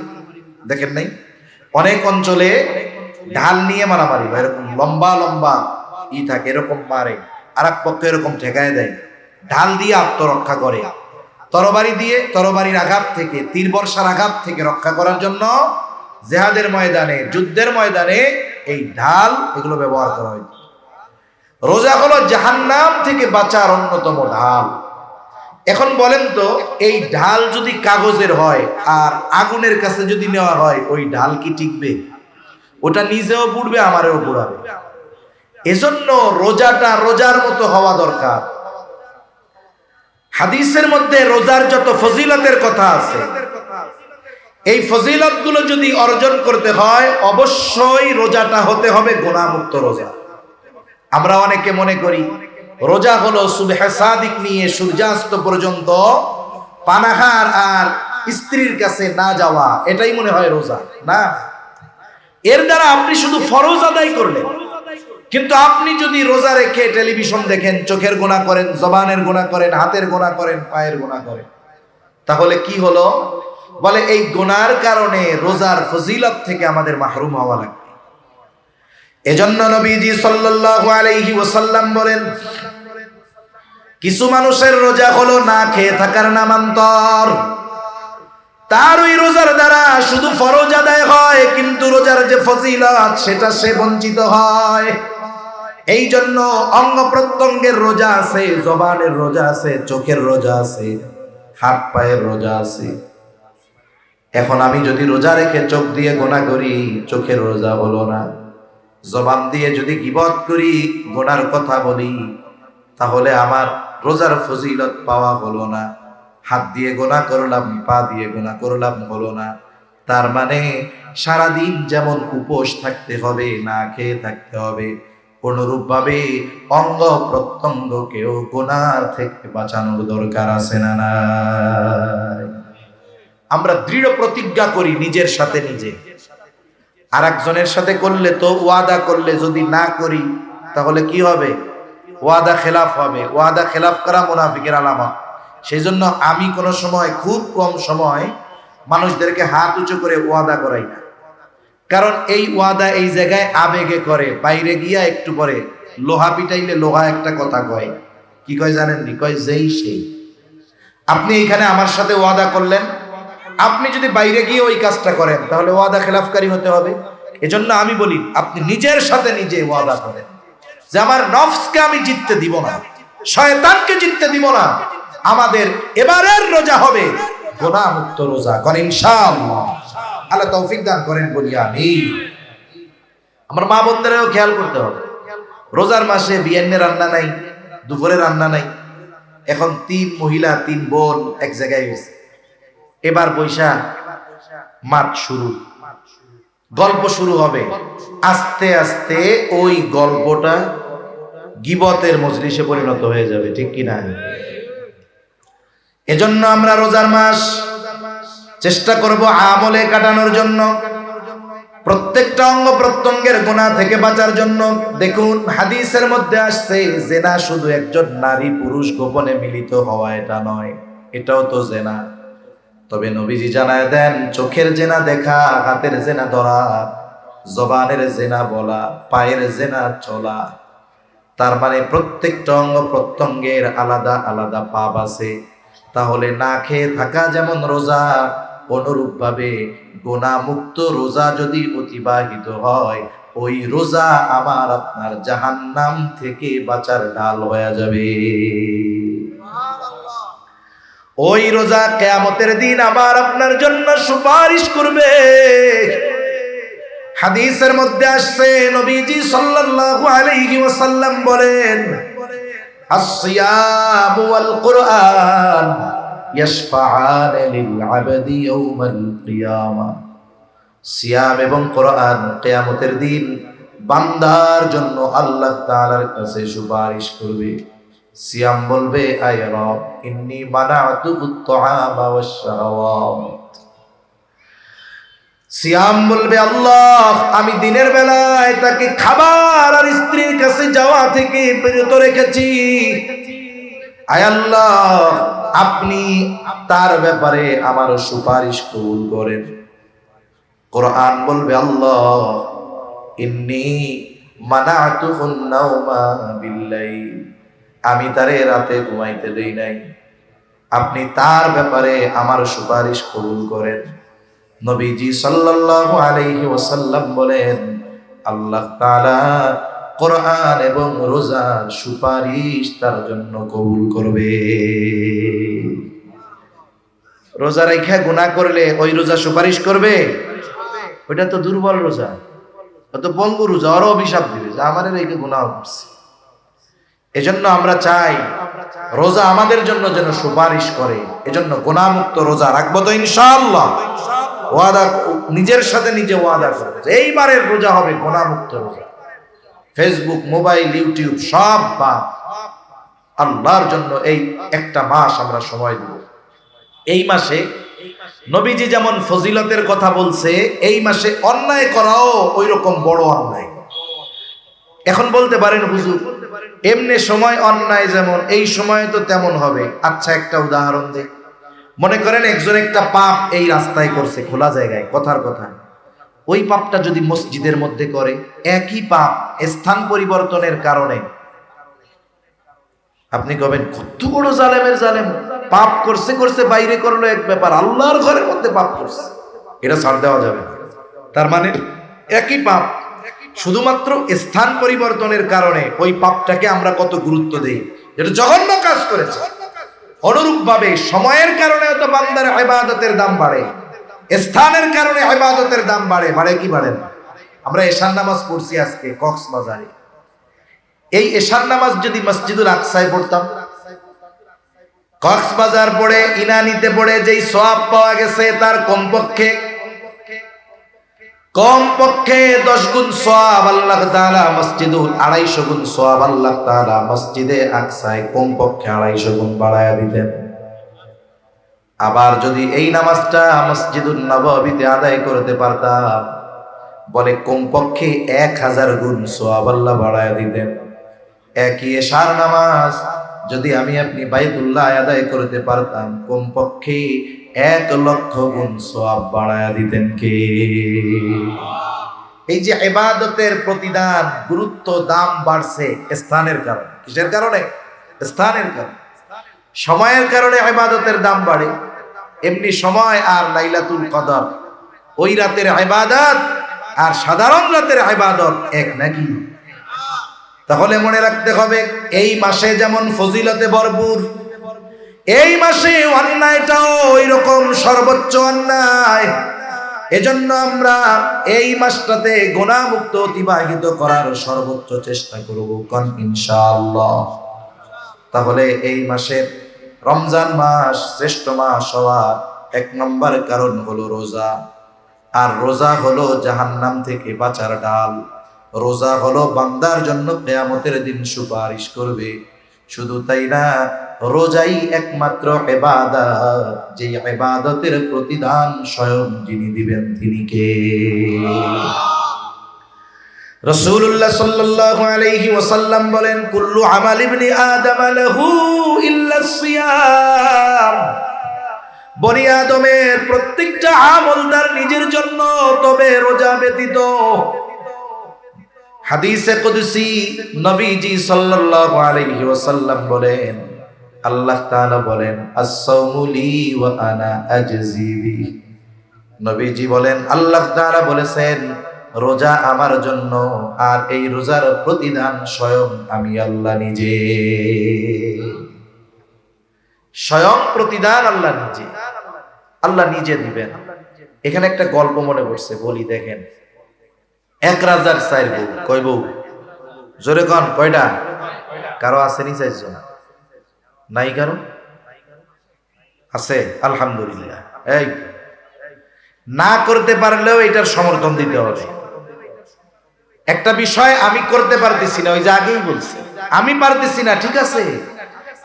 দেখেন নাই? অনেক অঞ্চলে ঢাল নিয়ে মারামারি হয়, এরকম লম্বা লম্বা থাকে, এরকম মারে, আর এক পক্ষ এরকম ঠেকায় দেয়, ঢাল দিয়ে আত্মরক্ষা করে, তরবারি দিয়ে তরবারির আঘাত থেকে, তীর বর্ষার আঘাত থেকে রক্ষা করার জন্য জিহাদের ময়দানে, যুদ্ধের ময়দানে এই ঢাল এগুলো ব্যবহার করা হয়। রোজা হলো জাহান্নাম থেকে বাঁচার অন্যতম ঢাল। এখন বলেন তো, এই ঢাল যদি কাগজের হয় আর আগুনের কাছে যদি নেওয়া হয়, ওই ঢাল কি টিকবে? ওটা নিজেও পুড়বে, আমারও পুড়াবে। এজন্য রোজাটা রোজার মতো হওয়া দরকার। হাদিসের মধ্যে রোজার যত ফজিলতের কথা আছে, এই ফজিলতগুলো যদি অর্জন করতে হয়, অবশ্যই রোজাটা হতে হবে গুনাহমুক্ত রোজা। আমরা অনেকে মনে করি রোজা হলো সুবহে সাদিক নিয়ে সূর্যাস্ত পর্যন্ত পানাহার আর স্ত্রীর কাছে না যাওয়া, এটাই মনে হয় রোজা। না, এর দ্বারা আপনি শুধু ফরজ আদায় করলেন, কিন্তু আপনি যদি রোজা রেখে টেলিভিশন দেখেন, চোখের গুনাহ করেন, জবানের গুনাহ করেন, হাতের গুনাহ করেন, পায়ের গুনাহ করেন, তাহলে কি হলো? বলে এই গুনার কারণে রোজার ফজিলত থেকে আমাদের মাহরুম হওয়া লাগবে। এজন্য নবীজি সাল্লাল্লাহু আলাইহি ওয়াসাল্লাম বলেন, কিছু মানুষের রোজা হলো না খেয়ে থাকার নামান্তর। তার ওই রোজার দ্বারা শুধু ফরজ আদায় হয়, কিন্তু রোজার যে ফজিলত সেটা সে বঞ্চিত হয়। এই জন্য অঙ্গ প্রত্যঙ্গের রোজা আছে, জবানের রোজা আছে, চোখের রোজা আছে, হাত পায়ের রোজা আছে। এখন আমি যদি রোজা রেখে চোখ দিয়ে গুনাহ করি, চোখের রোজা হলো না। জবান দিয়ে যদি গীবত করি, গুনার কথা বলি, তাহলে আমার রোজার ফজিলত পাওয়া হলো না। হাত দিয়ে গুনাহ করলাম, পা দিয়ে গুনাহ করলাম, হলো না। তার মানে সারাদিন যেমন উপোস থাকতে হবে, না খেয়ে থাকতে হবে, অনুরূপভাবে অঙ্গ প্রত্যঙ্গকেও গুনার থেকে বাঁচানোর দরকার আছে না নাই? আমরা দৃঢ় প্রতিজ্ঞা করি নিজের সাথে নিজে, আর একজনের সাথে করলে তো ওয়াদা করলে যদি না করি তাহলে কি হবে? ওয়াদা খেলাফ হবে। ওয়াদা খেলাফ করা মুনাফিকের আলামত। সেই জন্য আমি কোনো সময়, খুব কম সময় মানুষদেরকে হাত উঁচু করে ওয়াদা করাই না। কারণ এই ওয়াদা এই জায়গায় আবেগে করে, বাইরে গিয়া একটু পরে লোহা পিটাইলে লোহা একটা কথা কয়। কি কয় জানেননি? কয় যেই সেই। আপনি এইখানে আমার সাথে ওয়াদা করলেন, আপনি যদি বাইরে গিয়ে ওই কাজটা করেন তাহলে ওয়াদা খেলাফকারী হতে হবে। এজন্য আমি বলি, আপনি নিজের সাথে নিজে ওয়াদা করেন যে আমার নফসকে আমি জিততে দিব না, শয়তানকে জিততে দিব না। আমাদের এবারের রোজা হবে গুনাহমুক্ত রোজা। করেন ইনশাআল্লাহ। আল্লাহ তৌফিক দান করেন বলি আমিন। আমার মা বোনদেরও খেয়াল করতে হবে, রোজার মাসে বিয়ান্নে রান্না নাই, দুপুরে রান্না নাই। এখন 3 মহিলা 3 বোন এক জায়গায় হয়েছে। এবার বৈশাখ মাস শুরু, গল্প শুরু হবে। আস্তে আস্তে ওই গল্পটা গীবতের মজলিসে পরিণত হয়ে যাবে, ঠিক কিনা? এজন্য আমরা রোজার মাস চেষ্টা করব আমলে কাটানোর জন্য, প্রত্যেকটা অঙ্গ প্রত্যঙ্গের গুনাহ থেকে বাঁচার জন্য। দেখুন হাদিসের মধ্যে আসছে, জেনা শুধু একজন নারী পুরুষ গোপনে মিলিত হওয়া এটা নয়, এটাও তো জেনা। তবে নবীজি জানায় দেন, চোখের জেনা দেখা, হাতের জেনা ধরা, জবানের জেনা বলা, পায়ের জেনা চলা। তার মানে প্রত্যেকটা অঙ্গ প্রত্যঙ্গের আলাদা আলাদা পাপ আছে। তাহলে না খেয়ে থাকা যেমন রোজা, অনুরূপ ভাবে গুনাহমুক্ত রোজা যদি অতিবাহিত হয়, ওই রোজা আমার আপনার জাহান্নাম থেকে বাঁচার ঢাল হয়ে যাবে। ওই রোজা কিয়ামতের দিন আমার আপনার জন্য সুপারিশ করবে। হাদিসের মধ্যে আসছে, নবীজি সাল্লাল্লাহু আলাইহি ওয়াসাল্লাম বলেন, as-siyam wal Qur'an yashfa'an lil 'abdi yawm al-qiyamah। সিয়াম এবং কোরআন কিয়ামতের দিন বান্দার জন্য আল্লাহ তাআলার কাছে সুপারিশ করবে। সিয়াম বলবে, আয় রব ইন্নী মানা'তুহু আত-তা'আমা ওয়াশ-শাহাওয়াত। সিয়াম বলবে, আল্লাহ আমি দিনের বেলায় তাকে খাবার আর স্ত্রীর কাছে যাওয়া থেকে বিরত রেখেছি। আয় আল্লাহ আপনি তার ব্যাপারে আমার সুপারিশ কবুল করেন। কোরআন বলবে আল্লাহ ইন্নী মানাতুহুন নাওমা বিল্লাইল, আমি তারে রাতে ঘুমাইতে দেই নাই, আপনি তার ব্যাপারে আমার সুপারিশ কবুল করেন। নবীজি সাল্লাল্লাহু আলাইহি ওয়াসাল্লাম বলেন আল্লাহ তাআলা কোরআন এবং রোজার সুপারিশ তার জন্য কবুল করবে। রোজা রেখে গুনাহ করলে ওই রোজা সুপারিশ করবে? ওইটা তো দুর্বল রোজা, অত পঙ্গু রোজা, আরো অভিশাপ দিবে যে আমাদের রেখে গুনাহ করছে। এজন্য আমরা চাই রোজা আমাদের জন্য যেন সুপারিশ করে। এজন্য গুনাহমুক্ত রোজা রাখবো তো ইনশাআল্লাহ। ওয়াদা, নিজের সাথে নিজে ওয়াদা করবো যে এইবারের রোজা হবে গুনাহমুক্ত রোজা। ফেসবুক, মোবাইল, ইউটিউব সব বাদ, আল্লাহর জন্য এই একটা মাস আমরা সময় দেব। এই মাসে নবীজি যেমন ফজিলতের কথা বলছে, এই মাসে অন্যায় করাও ওই রকম বড় অন্যায়। এখন বলতে পারেন হুজুর এমনি সময় অন্যায় যেমন, এই সময় তো তেমন হবে। আচ্ছা একটা উদাহরণ দেই। মনে করেন একজন একটা পাপ এই রাস্তায় করছে, খোলা জায়গায়, কথার কথা, ওই পাপটা যদি মসজিদের মধ্যে করে, একই পাপ স্থান পরিবর্তনের কারণে আপনি কবেন কত বড় জালেমের জালেম, পাপ করছে করছে বাইরে করলো এক ব্যাপার, আল্লাহর ঘরের মধ্যে পাপ করছে, এটা ছাড় দেওয়া যাবে না। তার মানে একই পাপ, শুধুমাত্র স্থান পরিবর্তনের কারণে ওই পাপটাকে আমরা কত গুরুত্ব দেই, যেটা জঘন্য কাজ করেছে। অনুরূপ ভাবে সময়ের কারণে তো বান্দার ইবাদতের দাম বাড়ে, স্থানের কারণে ইবাদতের দাম বাড়ে। বাড়ে কি বাড়ে না? আমরা এশার নামাজ পড়ছি আজকে কক্সবাজারে, এই এশার নামাজ যদি মসজিদুল আকসায় পড়তাম, কক্সবাজার পড়ে ইনানিতে পড়ে যেই সওয়াব পাওয়া গেছে তার কমপক্ষে 10 গুণ সওয়াব আল্লাহ তাআলা মসজিদুল 250 গুণ সওয়াব আল্লাহ তাআলা মসজিদে আকসায় কমপক্ষে 250 গুণ বাড়ায়া দিতেন। আবার যদি এই নামাজটা মসজিদুল নববীতে আদায় করতে পারতাম, বলে কমপক্ষে 1000 গুণ সওয়াব আল্লাহ বাড়ায়া দিতেন। একই এশার নামাজ যদি আমি আপনি বাইতুল্লাহ আদায় করতে পারতাম, কমপক্ষে 1,00,000 গুণ সওয়াব বাড়ায়া দিতেন কে? এই যে ইবাদতের প্রতিদান, গুরুত্ব, দাম বাড়ছে স্থানের কারণে। কিসের কারণে? স্থানের কারণে। সময়ের কারণে ইবাদতের দাম বাড়ে। এমনি সময় আর লাইলাতুল কদর, ওই রাতের ইবাদত আর সাধারণ রাতের ইবাদত এক নাকি? তাহলে মনে রাখতে হবে এই মাসে যেমন ফজিলতে ভরপুর, এই মাসে অন্যায়টাও ওই রকম সর্বোচ্চ অন্যায়। এজন্য আমরা এই মাসটাতে গুনাহমুক্ত অতিবাহিত করার সর্বোচ্চ চেষ্টা করব কোন ইনশাআল্লাহ। তাহলে এই মাসের রমজান মাস শ্রেষ্ঠ মাস হওয়ার 1 নম্বর কারণ হলো রোজা। আর রোজা হলো জাহান্নাম থেকে বাঁচার ডাল। রোজা হলো বান্দার জন্য কিয়ামতের দিন সুপারিশ করবে। শুধু তাই না, রোজাই একমাত্র ইবাদত, যে ইবাদতের প্রতিদান স্বয়ং যিনি দিবেন তিনি কে? রাসূলুল্লাহ সাল্লাল্লাহু আলাইহি ওয়াসাল্লাম বলেন কুল্লু আমাল ইবনি আদম লাহু ইল্লা সিয়াম, বনি আদমের প্রত্যেকটা আমল তার নিজের জন্য, তবে রোজা ব্যতীত। হাদিসে কুদসি নবীজি সাল্লাল্লাহু আলাইহি ওয়াসাল্লাম বলেন, আল্লাহ তাআলা বলেন আস-সাওমু লি ওয়া আনা আজজি বি। নবীজি বলেন আল্লাহ তাআলা বলেছেন রোজা আমার জন্য, আর এই রোজার প্রতিদান স্বয়ং আমি আল্লাহ নিজে। স্বয়ং প্রতিদান আল্লাহ নিজে, আল্লাহ নিজে দিবেন। এখানে একটা গল্প মনে পড়ছে, বলি দেখেন। এক রাজার 4 বউ। কয় বউ? জোরে কন, কয়টা? কারো আসেনি 4 জন? নাই কারো? আছে? আলহামদুলিল্লাহ। এই না করতে পারলেও এটার সমর্থন দিতে হবে। একটা বিষয় আমি করতে পারতেছি না, ওই যে আগেই বলছি, আমি পারতেছি না, ঠিক আছে,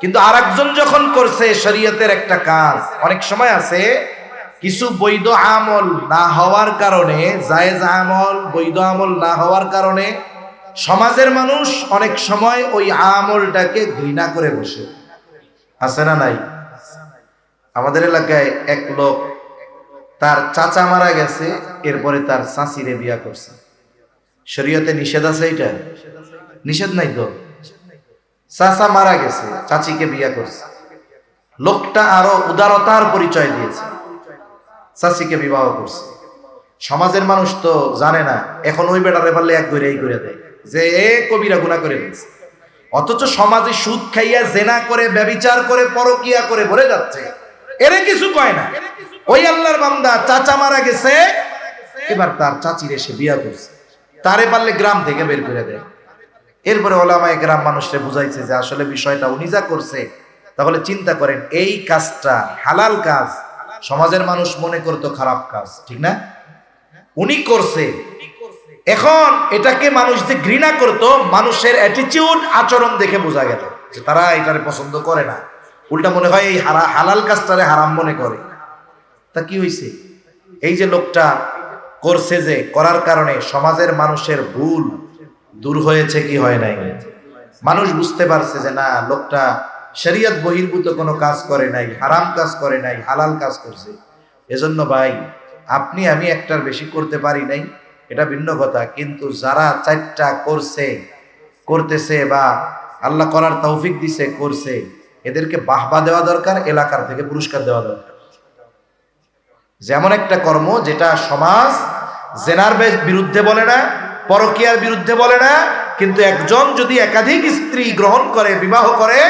কিন্তু আরেকজন যখন করছে শরীয়তের একটা কাজ, অনেক সময় আছে কিছু বৈধ আমল না হওয়ার কারণে, জায়েজ আমল বৈধ আমল না হওয়ার কারণে সমাজের মানুষ অনেক সময় ওই আমলটাকে ঘৃণা করে বসে। আছে না নাই? আমাদের এলাকায় এক লোক তার চাচা মারা গেছে, এরপরে তার চাচিরে বিয়া করছে। শরীয়তে নিষেধ আছে এটা? নিষেধ নাই তো। চাচা মারা গেছে, চাচিকে বিয়া করছে। লোকটা আরো উদারতার পরিচয় দিয়েছে, চাচিকে বিবাহ করছে। সমাজের মানুষ তো জানে না, এখন ওই বেটারে পারলে এক করে এই করে দেয় যে এ কবিরা গুনাহ করে ফেলছে। অথচ সমাজে সুদ খাইয়া জেনা করে, ব্যভিচার করে, পরকিয়া করে ভরে যাচ্ছে, এরে কিছু কয় না। ওই আল্লাহর বান্দা চাচা মারা গেছে, এবার তার চাচির এসে বিয়া করছে, তারে পারলে গ্রাম থেকে বের করে দেয়। এরপরে ওলামায়ে কেরাম মানুষকে বুঝাইছে যে আসলে বিষয়টা উনি যা করছে, তাহলে চিন্তা করেন এই কাজটা হালাল কাজ, সমাজের মানুষ মনে করতো খারাপ কাজ, ঠিক না? উনি করছে। এখন এটাকে মানুষ যে ঘৃণা করতো, মানুষের অ্যাটিটিউড, আচরণ দেখে বোঝা গেল যে তারা এটারে পছন্দ করে না, উল্টা মনে হয় এই হালাল কাজটারে হারাম মনে করে। তা কি হইছে? এই যে লোকটা করছে, যে করার কারণে সমাজের মানুষের ভুল দূর হয়েছে কি হয় নাই? মানুষ বুঝতে পারছে যে না, লোকটা শরীয়ত বহির্ভূত কোনো কাজ করে নাই, হারাম কাজ করে নাই, হালাল কাজ করছে। এজন্য ভাই, আপনি আমি একটার বেশি করতে পারি নাই, এটা ভিন্ন কথা, কিন্তু যারা চারটা করছে, করতেছে, বা আল্লাহ করার তৌফিক দিছে, করছে, এদেরকে বাহবা দেওয়া দরকার, এলাকার থেকে পুরস্কার দেওয়া দরকার। যেমন একটা কর্ম যেটা সমাজ জেনার বিরুদ্ধে বলে না, পরকীয়ার বিরুদ্ধে বলে না, কিন্তু একজন যদি একাধিক স্ত্রী গ্রহণ করে, বিবাহ করে,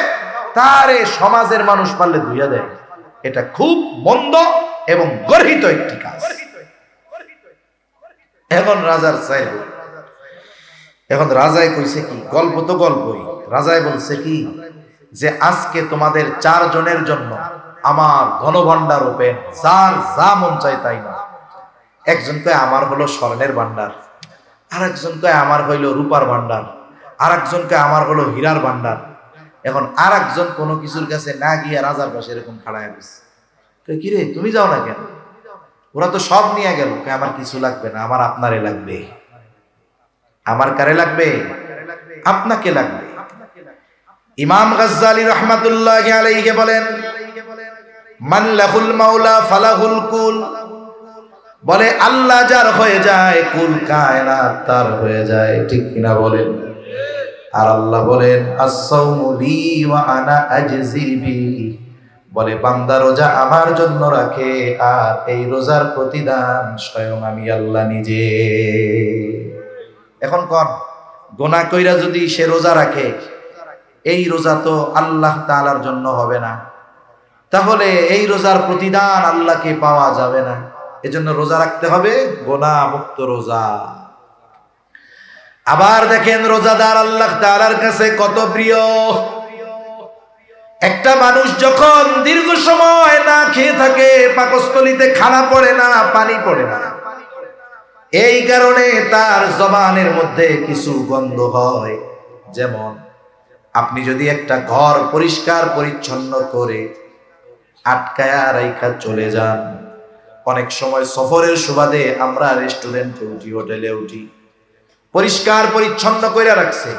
তারে সমাজের মানুষ পারলে ধুইয়া দেয়, এটা খুব মন্দ এবং গর্হিত একটি কাজ। এখন রাজার চাইব, এখন রাজায় কইছে কি, গল্প তো গল্পই, রাজায় বলছে কি যে আজকে তোমাদের 4 জনের জন্য আমার ধনভাণ্ডার ওপেন, যার যা মন চাই তাই না। একজন কয় আমার হলো স্বর্ণের ভাণ্ডার, আর একজন কয় আমার হইলো রূপার ভাণ্ডার, আর একজন কয় আমার হলো হীরার ভাণ্ডার। এখন আর একজন কোনো কিছুর কাছে না গিয়ে রাজার পাশে এরকম খাড়ায় গেছে, কি রে তুমি যাও না কেন? ওরা তো সব নিয়ে গেল। আমার কিছু লাগবে না, আমার আপনারে লাগবে। আমার কারে লাগবে? আপনাকে লাগবে। ইমাম গাজ্জালী রাহমাতুল্লাহি আলাইহি বলেন, মান লাহুল মাওলা ফালাহুল কুল, বলে আল্লাহ যার হয়ে যায়, কুল কায়নাত তার হয়ে যায়, ঠিক কিনা বলেন? আর আল্লাহ বলেন আস-সাওমু লি ওয়া আনা আজজি বি, বলে বান্দা রোজা আমার জন্য রাখে, আর এই রোজার প্রতিদান স্বয়ং আমি আল্লাহ নিজে। এখন কোন গুনাহ কইরা যদি সে রোজা রাখে, এই রোজা তো আল্লাহ তাআলার জন্য হবে না, তাহলে এই রোজার প্রতিদান আল্লাহকে পাওয়া যাবে না। এজন্য রোজা রাখতে হবে, গুনাহ মুক্ত রোজা। আবার দেখেন রোজাদার আল্লাহ তাআলার কাছে কত প্রিয়। একটা মানুষ যখন দীর্ঘ সময় না খেয়ে থাকে, পাকস্থলীতে খানা পড়ে না, পানি পড়ে না, এই কারণে তার জবানের মধ্যে কিছু গন্ধ হয়। যেমন আপনি যদি একটা ঘর পরিষ্কার পরিচ্ছন্ন করে আটকায়া রাইখা চলে যান, অনেক সময় সফরের সুবাদে আমরা রেস্টুরেন্টে উঠি, হোটেলে উঠি, পরিষ্কার পরিচ্ছন্ন করে রাখছে,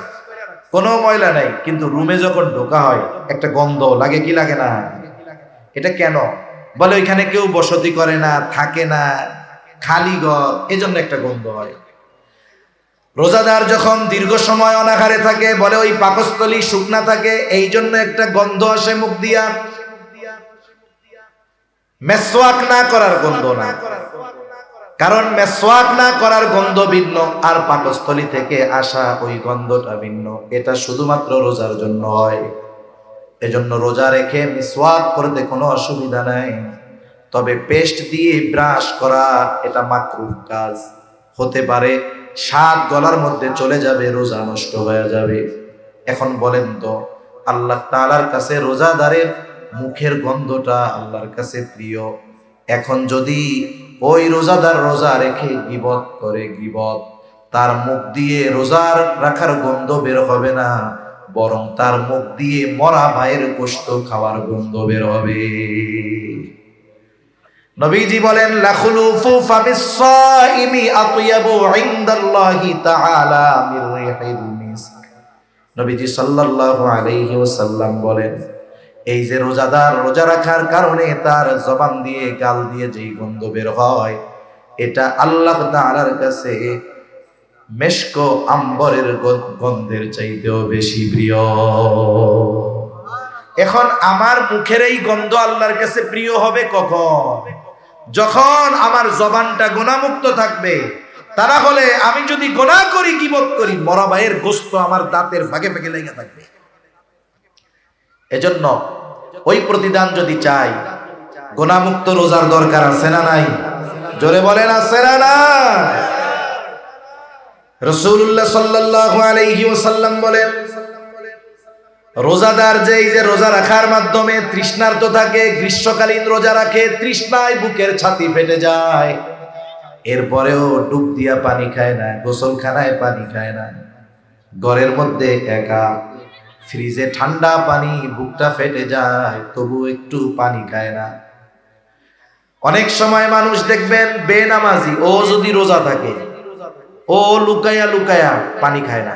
কোনো ময়লা নাই, কিন্তু রুমে যখন ঢোকা হয় একটা গন্ধ লাগে, কি লাগে না? এটা কেন? বলে ওইখানে কেউ বসতি করে না, থাকে না, খালি ঘর, এজন্য একটা গন্ধ হয়। রোজাদার যখন দীর্ঘ সময় অনাহারে থাকে, বলে ওই পাকস্থলী শুকনা থাকে, এই জন্য একটা গন্ধ আসে মুখ দিয়া। মেসওয়াক না করার গন্ধ না, কারণ মেসওয়াক না করার গন্ধ ভিন্ন, আর পাকস্থলী থেকে আসা ওই গন্ধটা ভিন্ন। এটা শুধুমাত্র রোজার জন্য হয়। এজন্য রোজা রেখে মিসওয়াক করতে কোনো অসুবিধা নাই, তবে পেস্ট দিয়ে ব্রাশ করা এটা মাকরুহ কাজ হতে পারে, স্বাদ গলার মধ্যে চলে যাবে, রোজা নষ্ট হয়ে যাবে। এখন বলেন তো, আল্লাহ তাআলার কাছে রোজাদারের মুখের গন্ধটা আল্লাহর কাছে প্রিয়। এখন যদি ওই রোজাদার রোজা রেখে গীবত করে, গীবত, তার মুখ দিয়ে রোজার রাখার গন্ধ বের হবে না, বরং তার মুখ দিয়ে মরা ভাইয়ের গোশত খাওয়ার গন্ধ বের হবে। নবীজি বলেন লাখুলুফু ফাবিস-সাইমি আতয়াবু ইনদাল্লাহি তাআলা মির রিহিল মিস্ক। নবীজি সাল্লাল্লাহু আলাইহি ওয়াসাল্লাম বলেন, এই যে রোজাদার রোজা রাখার কারণে তার জবান দিয়ে গাল দিয়ে যেই গন্ধ বের হয়, এটা আল্লাহ তাআলার কাছে মেশক আম্বরের গন্ধের চাইতেও বেশি প্রিয়। এখন আমার মুখের এই গন্ধ আল্লাহর কাছে প্রিয় হবে কখন? যখন আমার জবানটা গুনাহমুক্ত থাকবে। তা না হলে আমি যদি গুনাহ করি, গীবত করি, মরা ভাইয়ের গোশত আমার দাঁতের ফাঁকে ফাঁকে লেগে থাকবে। এজন্য ওই প্রতিদান যদি চাই, গুনাহমুক্ত রোজার দরকার আছে না নাই? জোরে বলেন আছে না নাই? রাসূলুল্লাহ সাল্লাল্লাহু আলাইহি ওয়াসাল্লাম বলেন, রোজাদার যে এই যে রোজা রাখার মাধ্যমে তৃষ্ণার্ত থাকে, গ্রীষ্মকালীন রোজা রাখে, তৃষ্ণায় বুকের ছাতি ফেটে যায়, এরপরেও ডুব দিয়া পানি খায় না, গোসলখানায় পানি খায় না, ঘরের মধ্যে একা, ফ্রিজে ঠান্ডা পানি, বুকটা ফেটে যায়, তবু একটু পানি খায় না। অনেক সময় মানুষ দেখবেন বেনামাজি, ও যদি রোজা থাকে, ও লুকায়া লুকায়া পানি খায় না।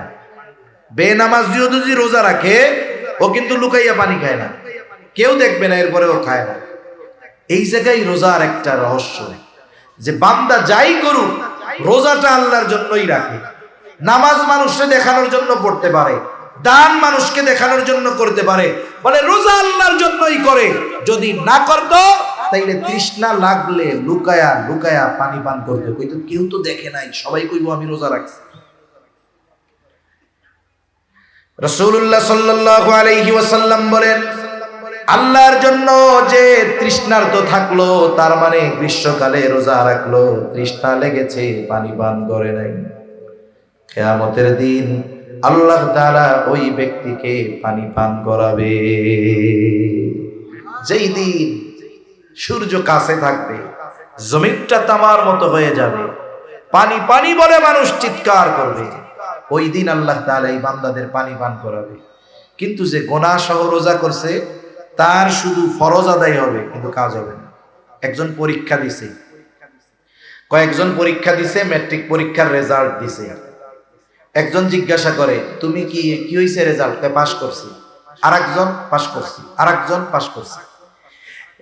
বেনামাজিও যদি রোজা রাখে, ও কিন্তু লুকাইয়া পানি খায় না, কেউ দেখবে না, এরপরে ও খায় না। এই জায়গায় রোজার একটা রহস্য, যে বান্দা যাই করুক রোজাটা আল্লাহর জন্যই রাখে। নামাজ মানুষকে দেখানোর জন্য পড়তে পারে, দান মানুষকে দেখানোর জন্য করতে পারে, বলে রোজা আল্লাহর জন্যই করে। যদি না করতো তাইলে তৃষ্ণা লাগলে লুকায়া লুকায়া পানি পান করতে, কইতো কেউ তো দেখে নাই, সবাই কইবো আমি রোজা রাখছি। রাসূলুল্লাহ সাল্লাল্লাহু আলাইহি ওয়াসাল্লাম বলেন, আল্লাহর জন্য যে তৃষ্ণার্ত থাকলো, তার মানে গ্রীষ্মকালে রোজা রাখলো, তৃষ্ণা লেগেছে, পানি পান করে নাই, কিয়ামতের দিন আল্লাহ তাআলা ওই ব্যক্তিকে পানি পান করাবে। যেই দিন সূর্য কাছে থাকবে, জমিনটা তামার মতো হয়ে যাবে, পানি পানি বলে মানুষ চিৎকার করবে, ওই দিন আল্লাহ তাআলা এই বান্দাদের পানি পান করাবে। কিন্তু যে গুনাহ সহ রোজা করছে, তার শুধু ফরজ আদায় হবে, কিন্তু কাজ হবে না। একজন পরীক্ষা দিছে, কয়েকজন পরীক্ষা দিছে, ম্যাট্রিক পরীক্ষার রেজাল্ট দিছে। একজন জিজ্ঞাসা করে, তুমি কি হইছে রেজাল্ট? পাস করছি। আরেকজন পাস করছি, আরেকজন পাস করছি।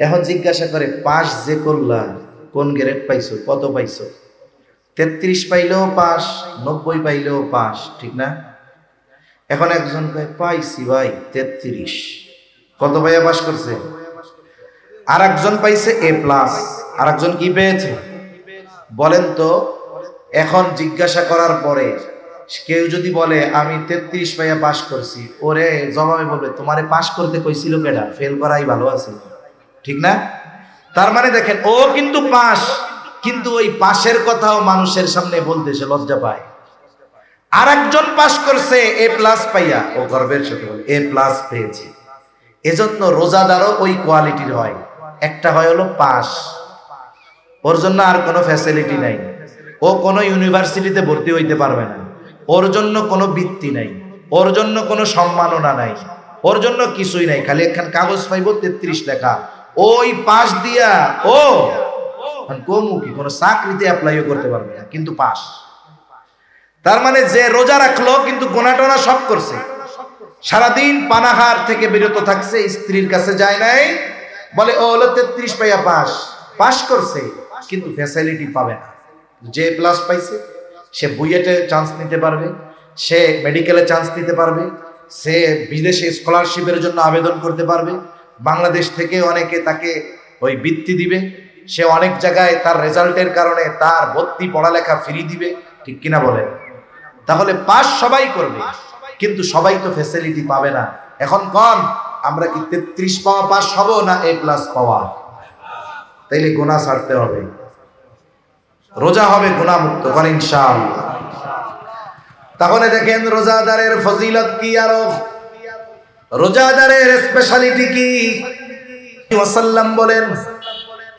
এখন জিজ্ঞাসা করে, পাস যে করলা, কোন গ্রেড পাইছো, কত পাইছো? 33 পাইলেও পাস, 90 পাইলেও পাস, ঠিক না? এখন একজন কয়, পাইছি ভাই 33। কত পাইয়া পাস করছে? আর একজন পাইছে A+, আর একজন কি পেয়েছে? বলেন তো, এখন জিজ্ঞাসা করার পরে কেউ যদি বলে আমি 33 পাইয়া পাস করছি, ওরে জবাবে বলবে, তোমারে পাস করতে কইছিল কেডা? ফেল করাই ভালো আছে, ঠিক না? তার মানে দেখেন, ও কিন্তু পাস, কিন্তু ওই পাশের কথাও মানুষের সামনে বলতে সে লজ্জা পায়। আর একজন পাস করছে A+ পাইয়া, ও গর্বের সাথে বলে A+ পেয়েছে। এজন্য রোজাদারও ওই কোয়ালিটির হয়। একটা হয় হলো পাস, ওর জন্য আর কোনো ফ্যাসিলিটি নাই, ও কোনো ইউনিভার্সিটিতে ভর্তি হইতে পারবে না, ওর জন্য কোনো বৃত্তি নাই, ওর জন্য কোনো সম্মাননা নাই, ওর জন্য কিছুই নাই, খালি একখান কাগজ পাইব 33 লেখা। ওই পাস দিয়া ও কোমুখী কোনো চাকরিতে অ্যাপ্লাইও করতে পারবে না, কিন্তু পাস। তার মানে যে রোজা রাখলো কিন্তু গোনা টোনা সব করছে, সারাদিন পানাহার থেকে বিরত থাকছে, স্ত্রীর কাছে যায় নাই, বলে ও হলো 33 পাইয়া পাস, পাস করছে, কিন্তু ফ্যাসিলিটি পাবে না। যে প্লাস পাইছে সে বুয়েটে চান্স নিতে পারবে, সে মেডিকেলে চান্স নিতে পারবে, সে বিদেশে স্কলারশিপের জন্য আবেদন করতে পারবে, বাংলাদেশ থেকে অনেকে তাকে ওই বৃত্তি দিবে, সে অনেক জায়গায় তার রেজাল্টের কারণে তার ভর্তি পড়ালেখা ফ্রি দিবে, ঠিক কিনা বলে? তাহলে পাস সবাই করবে, কিন্তু সবাই তো ফ্যাসিলিটি পাবে না। এখন কোন আমরা কি 33 পাওয়া পাস হব না A+ পাওয়া? তাইলে গুনাহ ছাড়তে হবে, রোজা হবে গুনাহ মুক্ত করে ইনশাআল্লাহ। তাহলে দেখেন রোজাদারের ফজিলত কি, আরো রোজাদারের স্পেশালিটি কি? ওয়াসাল্লাম বলেন,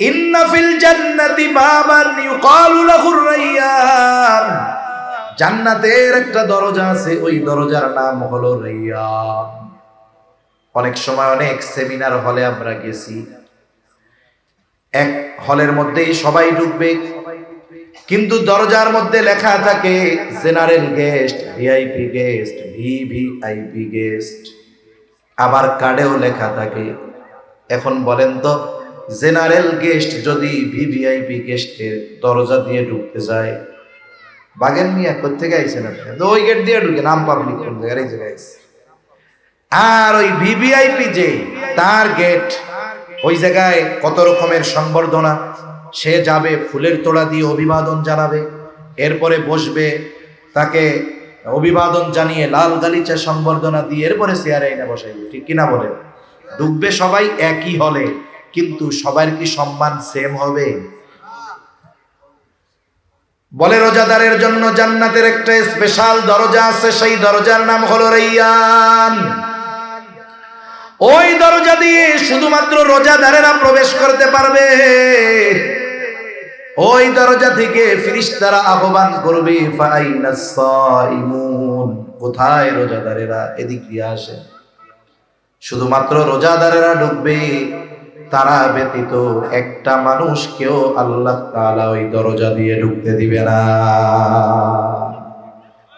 ইন্না ফিল জান্নাতি বাবান ইউকালু লাহুর রায়্যান, জান্নাতের একটা দরজা আছে, ওই দরজার নাম হলো রায়্যান। অনেক সময় অনেক সেমিনার হলে আমরা গেছি, এক হলের মধ্যেই সবাই ঢুকবে, কিন্তু দরজার মধ্যে লেখা থাকে general guest, VIP guest, VVIP guest. আবার কার্ডেও লেখা থাকে। এখন বলেন তো, জেনারেল গেস্ট যদি ভিভিআইপি গেস্টের দরজা দিয়ে ঢুকতে যায়, বাগেন মিয়া কোথেকে আইছেন আপনি? ওই গেট দিয়ে ঢুকে, নাম পাবলিক কোন জায়গায়, এই জায়গায় আইছে। আর ওই ভিভিআইপি যে তার গেট, ওই জায়গায় কত রকমের সংবর্ধনা। সে যাবে, ফুলের তোড়া দিয়ে অভিবাদন জানাবে, এরপরে বসবে, তাকে অভিবাদন জানিয়ে লাল গালিচা সংবর্ধনা দিয়ে এরপরে চেয়ারে এনে বসাইবে। ঠিক কিনা বলেন? ঢুকবে সবাই একই হলে, কিন্তু সবার কি সম্মান সেম হবে? বলে রোজাদারের জন্য জান্নাতের একটা স্পেশাল দরজা আছে, সেই দরজার নাম হলো রাইয়ান। ওই দরজা দিয়ে শুধুমাত্র রোজাদারেরা প্রবেশ করতে পারবে। ওই দরজা থেকে ফেরেশতারা আহ্বান করবে, ফাইনাস সাইমুন, কোথায় রোজাদারেরা, এদিক দিয়ে আসে। শুধুমাত্র রোজাদারেরা ঢুকবে, তারা ব্যতীত একটা মানুষকেও আল্লাহ তাআলা ওই দরজা দিয়ে ঢুকতে দিবে না।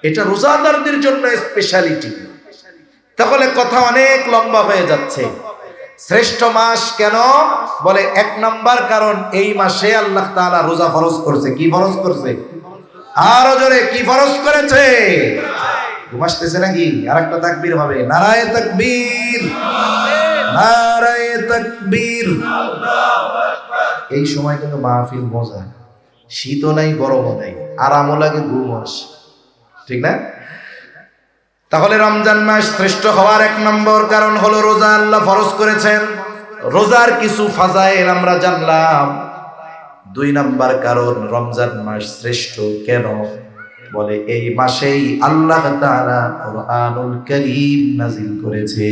এটা রোজাদারদের জন্য স্পেশালিটি। তাহলে কথা অনেক লম্বা হয়ে যাচ্ছে। শ্রেষ্ঠ মাস কেন? বলে এক নাম্বার কারণ এই মাসে আল্লাহ তাআলা রোজা ফরজ করছে। কি ফরজ করছে? আরো জোরে, কি ফরজ করেছে? ঘুমাসতেছে নাকি? আরেকটা তাকবীর হবে, নারায়ে তাকবীর, নারায়ে তাকবীর। এই সময় কিন্তু মাহফিল মজা, শীতও নাই, গরমও নাই, আরামও লাগে, ঘুমও আসে। ঠিক না? তাহলে রমজান মাস শ্রেষ্ঠ হওয়ার এক নম্বর কারণ হলো রোজা আল্লাহ ফরজ করেছেন। রোজার কিছু ফাজাইল আমরা জানলাম। দুই নাম্বার কারণ রমজান মাস শ্রেষ্ঠ কেন? বলে এই মাসেই আল্লাহ তাআলা কুরআনুল কারীম নাযিল করেছে।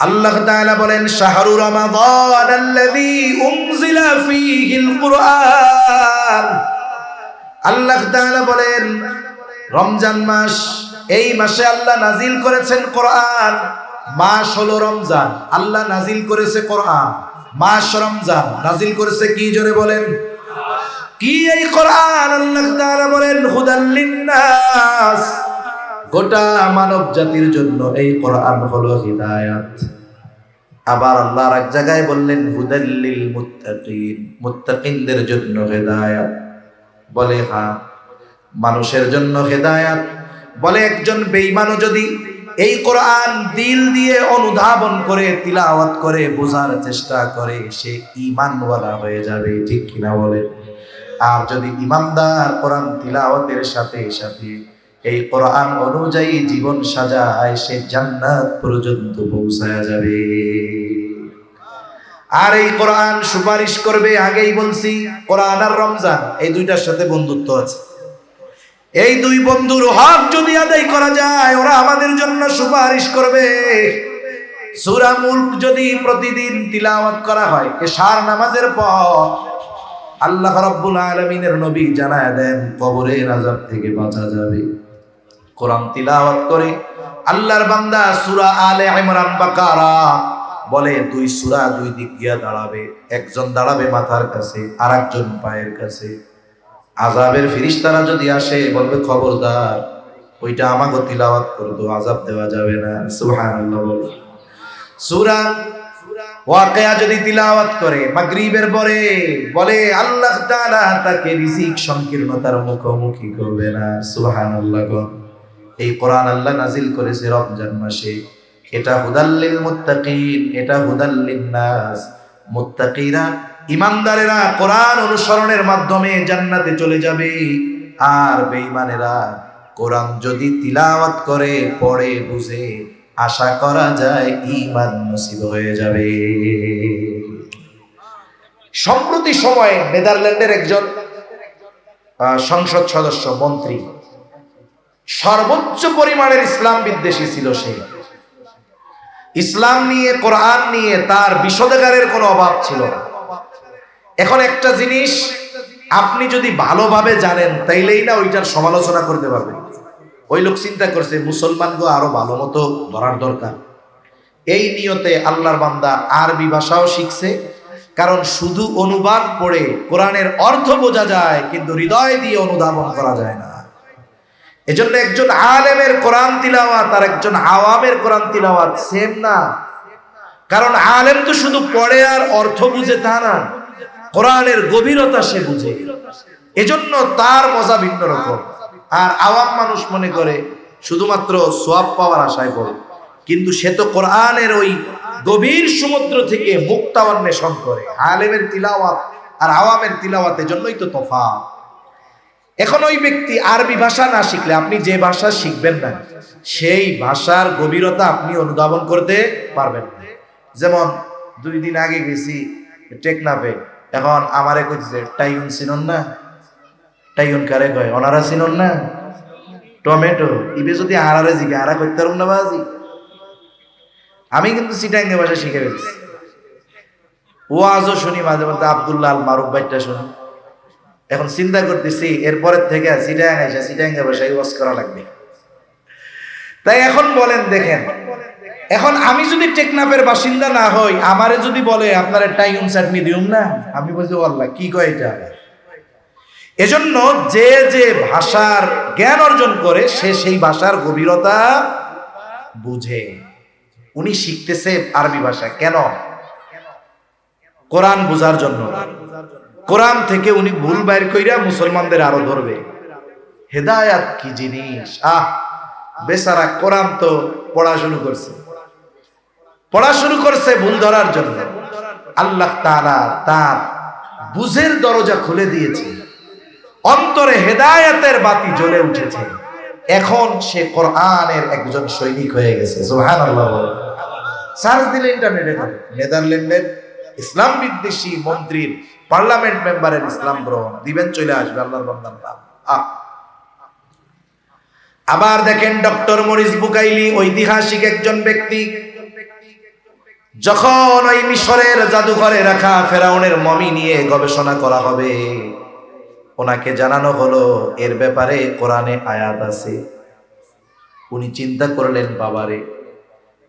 আল্লাহ তাআলা বলেন, শাহরু রমাদান আল্লাযী উনজিলা ফীহিল কুরআন। আল্লাহ তাআলা বলেন রমজান মাস, এই মাসে আল্লাহ নাজিল করেছেন কোরআন। মাস হলো রমজান, আল্লাহ নাজিল করেছে কোরআন। মাস রমজান, নাজিল করেছে কি? জোরে বলেন কি? এই কোরআন আল্লাহ তাআলা বলেন হুদাল লিন্নাস, গোটা মানব জাতির জন্য এই কোরআন হলো হিদায়াত। আবার আল্লাহ এক জায়গায় বললেন হুদাল লিল মুত্তাকিন, মুত্তাকিনদের জন্য হিদায়াত। বলে হ্যাঁ, মানুষের জন্য হেদায়াত। বলে একজন বেঈমানও যদি এই কোরআন দিল দিয়ে অনুধাবন করে, তিলাওয়াত করে, বোঝার চেষ্টা করে, সে ঈমানওয়ালা হয়ে যাবে। ঠিক কিনা বলে? আর যদি ঈমানদার কোরআন তিলাওয়াতের সাথে সাথে এই কোরআন অনুযায়ী জীবন সাজায়, সে জান্নাত পর্যন্ত পৌঁছায়া যাবে। আর এই কোরআন সুপারিশ করবে। আগেই বলছি, কোরআন আর রমজান এই দুইটার সাথে বন্ধুত্ব আছে। এই দুই বন্ধুর হক যদি আদায় করা যায়, ওরা আমাদের জন্য সুপারিশ করবে। সূরা মুলক যদি প্রতিদিন তিলাওয়াত করা হয় এশার নামাজের পর, আল্লাহ রাব্বুল আলামিনের নবী জানায় দেন কবরের আযাব থেকে বাঁচা যাবে। কোরআন তিলাওয়াত করে আল্লাহর বান্দা সূরা আলে ইমরান, বাকারা বলে দুই সূরা দুই দিক দিয়া দাঁড়াবে। একজন দাঁড়াবে মাথার কাছে, আর একজন পায়ের কাছে। আযাবের ফেরেশতারা যদি আসে, বলবে খবরদার, ওইটা আমাকে তিলাওয়াত করতো, আযাব দেওয়া যাবে না। সুবহানাল্লাহ। সূরা ওয়াকিয়া যদি তিলাওয়াত করে মাগরিবের পরে, বলে আল্লাহ তাআলা তাকে রিজিক সংকীর্ণতার মুখোমুখি করবে না। সুবহানাল্লাহ। এই কোরআন আল্লাহ নাজিল করেছে রমজান মাসে। এটা হুদাল লিল মুত্তাকিন, এটা হুদাল লিন নাস। মুত্তাকিরা, ঈমানদারেরা কোরআন অনুসরণের মাধ্যমে জান্নাতে চলে যাবে। আর বেঈমানেরা কোরআন যদি তিলাওয়াত করে, পড়ে, বুঝে, আশা করা যায় ঈমান নসিব হয়ে যাবে। সম্প্রতি সময়ে নেদারল্যান্ডের একজন সংসদ সদস্য, মন্ত্রী, সর্বোচ্চ পরিমাণের ইসলাম বিদ্বেষী ছিল। সে ইসলাম নিয়ে, কোরআন নিয়ে তার বিশোধাগারের কোনো অভাব ছিল না। এখন একটা জিনিস আপনি যদি ভালোভাবে জানেন, তাইলেই না ওইটার সমালোচনা করতে পারবেন। ওই লোক চিন্তা করছে মুসলমানকে আরো ভালো মতো ধরার দরকার। এই নিয়তে আল্লাহর বান্দা আরবি ভাষাও শিখছে। কারণ শুধু অনুবাদ পড়ে কোরআনের অর্থ বোঝা যায়, কিন্তু হৃদয় দিয়ে অনুধাবন করা যায় না। এজন্য একজন আলেমের কোরআন তিলাওয়াত আর একজন আওয়ামের কোরআন তিলাওয়াত সেম না। কারণ আলেম তো শুধু পড়ে আর অর্থ বুঝে তা না, কোরআনের গভীরতা সে বুঝে, এজন্য তার মজা ভিন্ন রকম। আর আওয়াম মানুষ মনে করে শুধুমাত্র সোয়াব পাওয়ার আশায় পড়ে, কিন্তু সে তো কোরআনের ওই গভীর সমুদ্র থেকে মুক্তা অন্বেষণ করে। আলেমের তিলাওয়াত আর আওয়ামের তিলাওয়াত এজন্যই তো তফাৎ। এখন ওই ব্যক্তি আরবি ভাষা না শিখলে আপনি যে ভাষা শিখবেন না সেই ভাষার গভীরতা আপনি অনুধাবন করতে পারবেন না। যেমন 2 দিন আগে গেছি টেকনাফে, এখন আমারে কইছে টাইউন চিনন না, টাইউন কারে কয় ওনারা চিনন না, টমেটো ইবে যদি আরারে জিগে আরা কইতে পারুম না বাজি। আমি কিন্তু চিটাঙ্গে ভাষা শিখে ফেলছি, ওয়াজও শুনি মাঝে মধ্যে, আব্দুল্লাহ আল মারুফ ভাইটা শুনি। এখন চিন্তা করতেছি এরপরের থেকে চিটাঙ্গে ভাষায় ওয়াজ করা লাগবে। তাই এখন বলেন দেখেন, এখন আমি যদি টেকনাফের বাসিন্দা না হই, আমারে যদি বলে আপনারা টাইম চাটনি দিউম না, আমি বলছি আল্লাহ কি কয় এটা। এজন্য যে যে ভাষার জ্ঞান অর্জন করে সে সেই ভাষার গভীরতা বুঝে। উনি শিখতেছে আরবি ভাষা কেন? কোরআন বুঝার জন্য। কোরআন থেকে উনি ভুল বাইর কইরা মুসলমানদের আরো ধরবে। হেদায়াত কি জিনিস! বেচারা কোরআন তো পড়া শুরু করছে ভুল ধরার জন্য। আল্লাহ তাআলা তার বুঝের দরজা খুলে দিয়েছে, অন্তরে হেদায়াতের বাতি জ্বলে উঠেছে। এখন সে কোরআনের একজন সৈনিক হয়ে গেছে। সুবহানাল্লাহ। সার্চ দিলে ইন্টারনেটে নেদারল্যান্ডের ইসলাম বিদ্বেষী মন্ত্রীর পার্লামেন্ট মেম্বারের ইসলাম গ্রহণ দিবেন, চলে আসবে আল্লাহর বান্দার নাম। আবার দেখেন ডক্টর মরিস বুকাইলি, ঐতিহাসিক একজন ব্যক্তি, যখন ওই মিশরের জাদুঘরে রাখা ফেরাউনের মমি নিয়ে গবেষণা করা হবে, ওনাকে জানানো হলো এর ব্যাপারে কোরআনে আয়াত আছে। উনি চিন্তা করলেন বাবারে,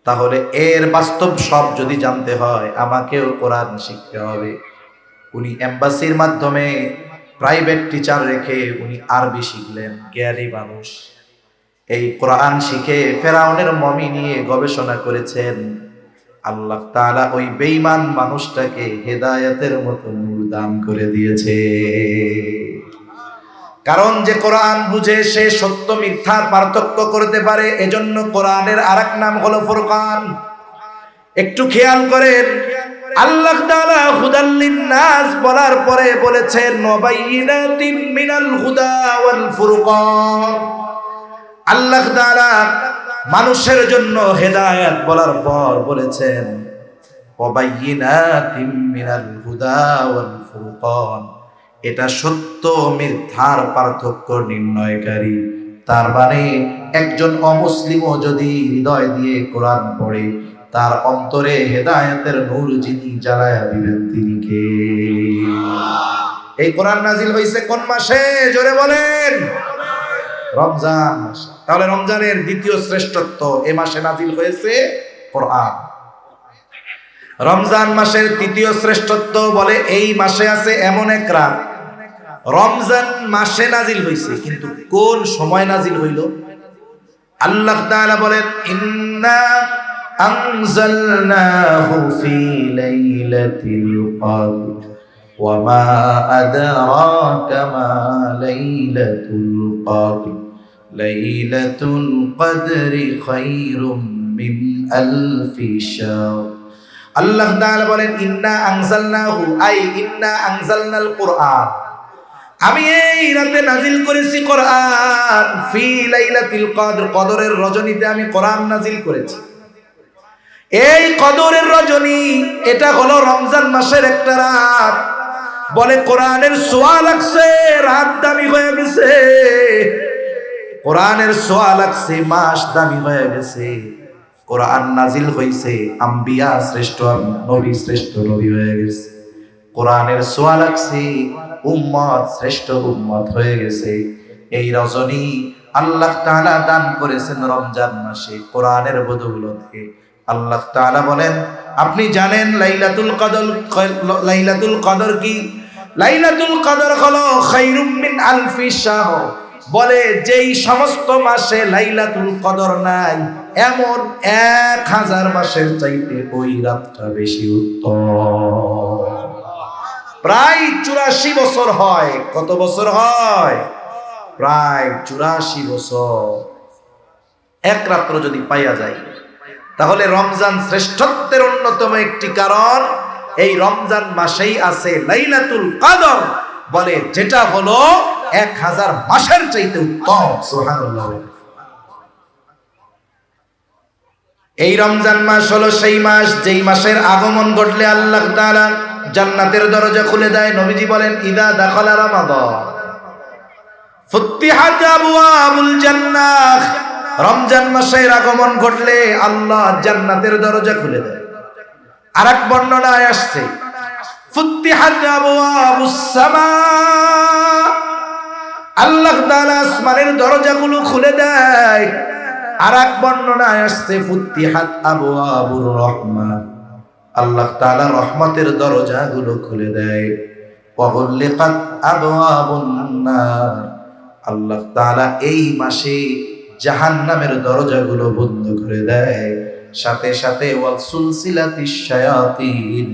তাহলে এর বাস্তব সব যদি জানতে হয় আমাকেও কোরআন শিখতে হবে। উনি এম্বাসির মাধ্যমে প্রাইভেট টিচার রেখে উনি আরবি শিখলেন। জ্ঞানী মানুষ, এই কোরআন শিখে ফেরাউনের মমি নিয়ে গবেষণা করেছেন। আল্লাহ তাআলা ওই বেঈমান মানুষটাকে হেদায়েতের মতো নূর দান করে দিয়েছে। কারণ যে কোরআন বুঝে সে সত্য মিথ্যার পার্থক্য করতে পারে। এজন্য কোরআনের আরেক নাম হলো ফুরকান। একটু খেয়াল করেন, আল্লাহ তাআলা হুদাল লিন-নাস বলার পরে বলেছেন ওয়াবাইয়িনাতিন মিনাল হুদা ওয়াল ফুরকান। আল্লাহ তাআলা মানুষের জন্য হেদায়েত বলার পর বলেছেন ওয়াবাইয়িনাতিন মিনাল হুদা ওয়াল ফুরকান। এটা সত্য মিথ্যার পার্থক্য নির্ণয়কারী। তার মানে একজন অমুসলিমও যদি হৃদয় দিয়ে কোরআন পড়ে, তার অন্তরে হেদায়েতের নূর যিনি জ্বালায়া দিবেন তিনি কে? এই কোরআন নাজিল হয়েছে কোন মাসে? জোরে বলেন। রমজান মাসে। তাহলে রমজানের দ্বিতীয় শ্রেষ্ঠত্ব এ মাসে নাজিল হয়েছে কোরআন। রমজান মাসের তৃতীয় শ্রেষ্ঠত্ব বলে এই মাসে আছে এমন এক রাত। রমজান মাসে নাজিল হয়েছে, কিন্তু কোন সময় নাজিল হইল? আল্লাহ তাআলা বলেন ইন্না আনজালনাহু ফি লাইলাতিল কদর ওয়া মা আদরাকা মা লাইলাতুল কদর লাইলাতুল কদরি খায়রুম মিন আলফি শাহর। আল্লাহ তাআলা বলেন ইন্না আনজালনাহু, আই ইন্না আনজালনাল কুরআন, আমি এই রাতে নাজিল করেছি কোরআন। ফি লাইলাতিল কদর, কদরের রজনীতে আমি কোরআন নাজিল করেছি। এই কদরের রজনী এটা হলো রমজান মাসের একটা রাত। বলে কোরআনের ছোঁয়া লাগছে, রাত দামি হয়ে গেছে। কোরআনের ছোঁয়া লাগছে, মাস দামি হয়ে গেছে। কোরআন নাজিল হইছে, আম্বিয়া শ্রেষ্ঠ নবী শ্রেষ্ঠ নবী হয়ে গেছে। কোরআনের ছোঁয়া লাগছে, উম্মত শ্রেষ্ঠ উম্মত হয়ে গেছে। এই রজনী আল্লাহ তাআলা দান করেছেন রমজান মাসে কোরআনের বদৌলতে। আল্লাহ তাআলা বলেন আপনি জানেন লাইলাতুল কদর, লাইলাতুল কদর কি? লাইলাতুল কদর হলো খায়রুম মিন আলফি শাহর, বলে যেই সমস্ত মাসে লাইলাতুল কদর নাই এমন 1000 মাসের চাইতে ওই রাতটা বেশি উত্তম। প্রায় 84 বছর হয়। কত বছর হয়? প্রায় 84 বছর। এক রাত্র যদি পাইয়া যায়, তাহলে রমজান শ্রেষ্ঠত্বের অন্যতম একটি কারণ এই রমজান মাসেই আছে লাইলাতুল কদর, বলে যেটা হলো 1000 মাসের চাইতে উত্তম। সুবহানাল্লাহ। এই রমজান মাস হলো সেই মাস যেই মাসের আগমন ঘটলে আল্লাহ তাআলা জান্নাতের দরজা খুলে দেয়। নবীজি বলেন, ইদা দাখালা রমাদান ফুতিহাত আবওয়াবুল জান্নাহ। রমজান মাসের আগমন ঘটলে আল্লাহ জান্নাতের দরজা খুলে দেয়। আরেক বর্ণনায় আসছে ফুতিহাত আবওয়াবুস সামা, আল্লাহ তাআলা আসমানের দরজাগুলো খুলে দেয়। আরেক বর্ণনায় আসছে ফুতিহাত আবওয়াবুর রহমান, আল্লাহ তাআলা রহমতের দরজাগুলো খুলে দেয়। ওয়া গুলিকাত আবওয়াবুন নার, আল্লাহ তাআলা এই মাসে জাহান্নামের দরজাগুলো বন্ধ করে দেয়। সাথে সাথে ওয়াল সুলসিলাতিশ শায়াতিন,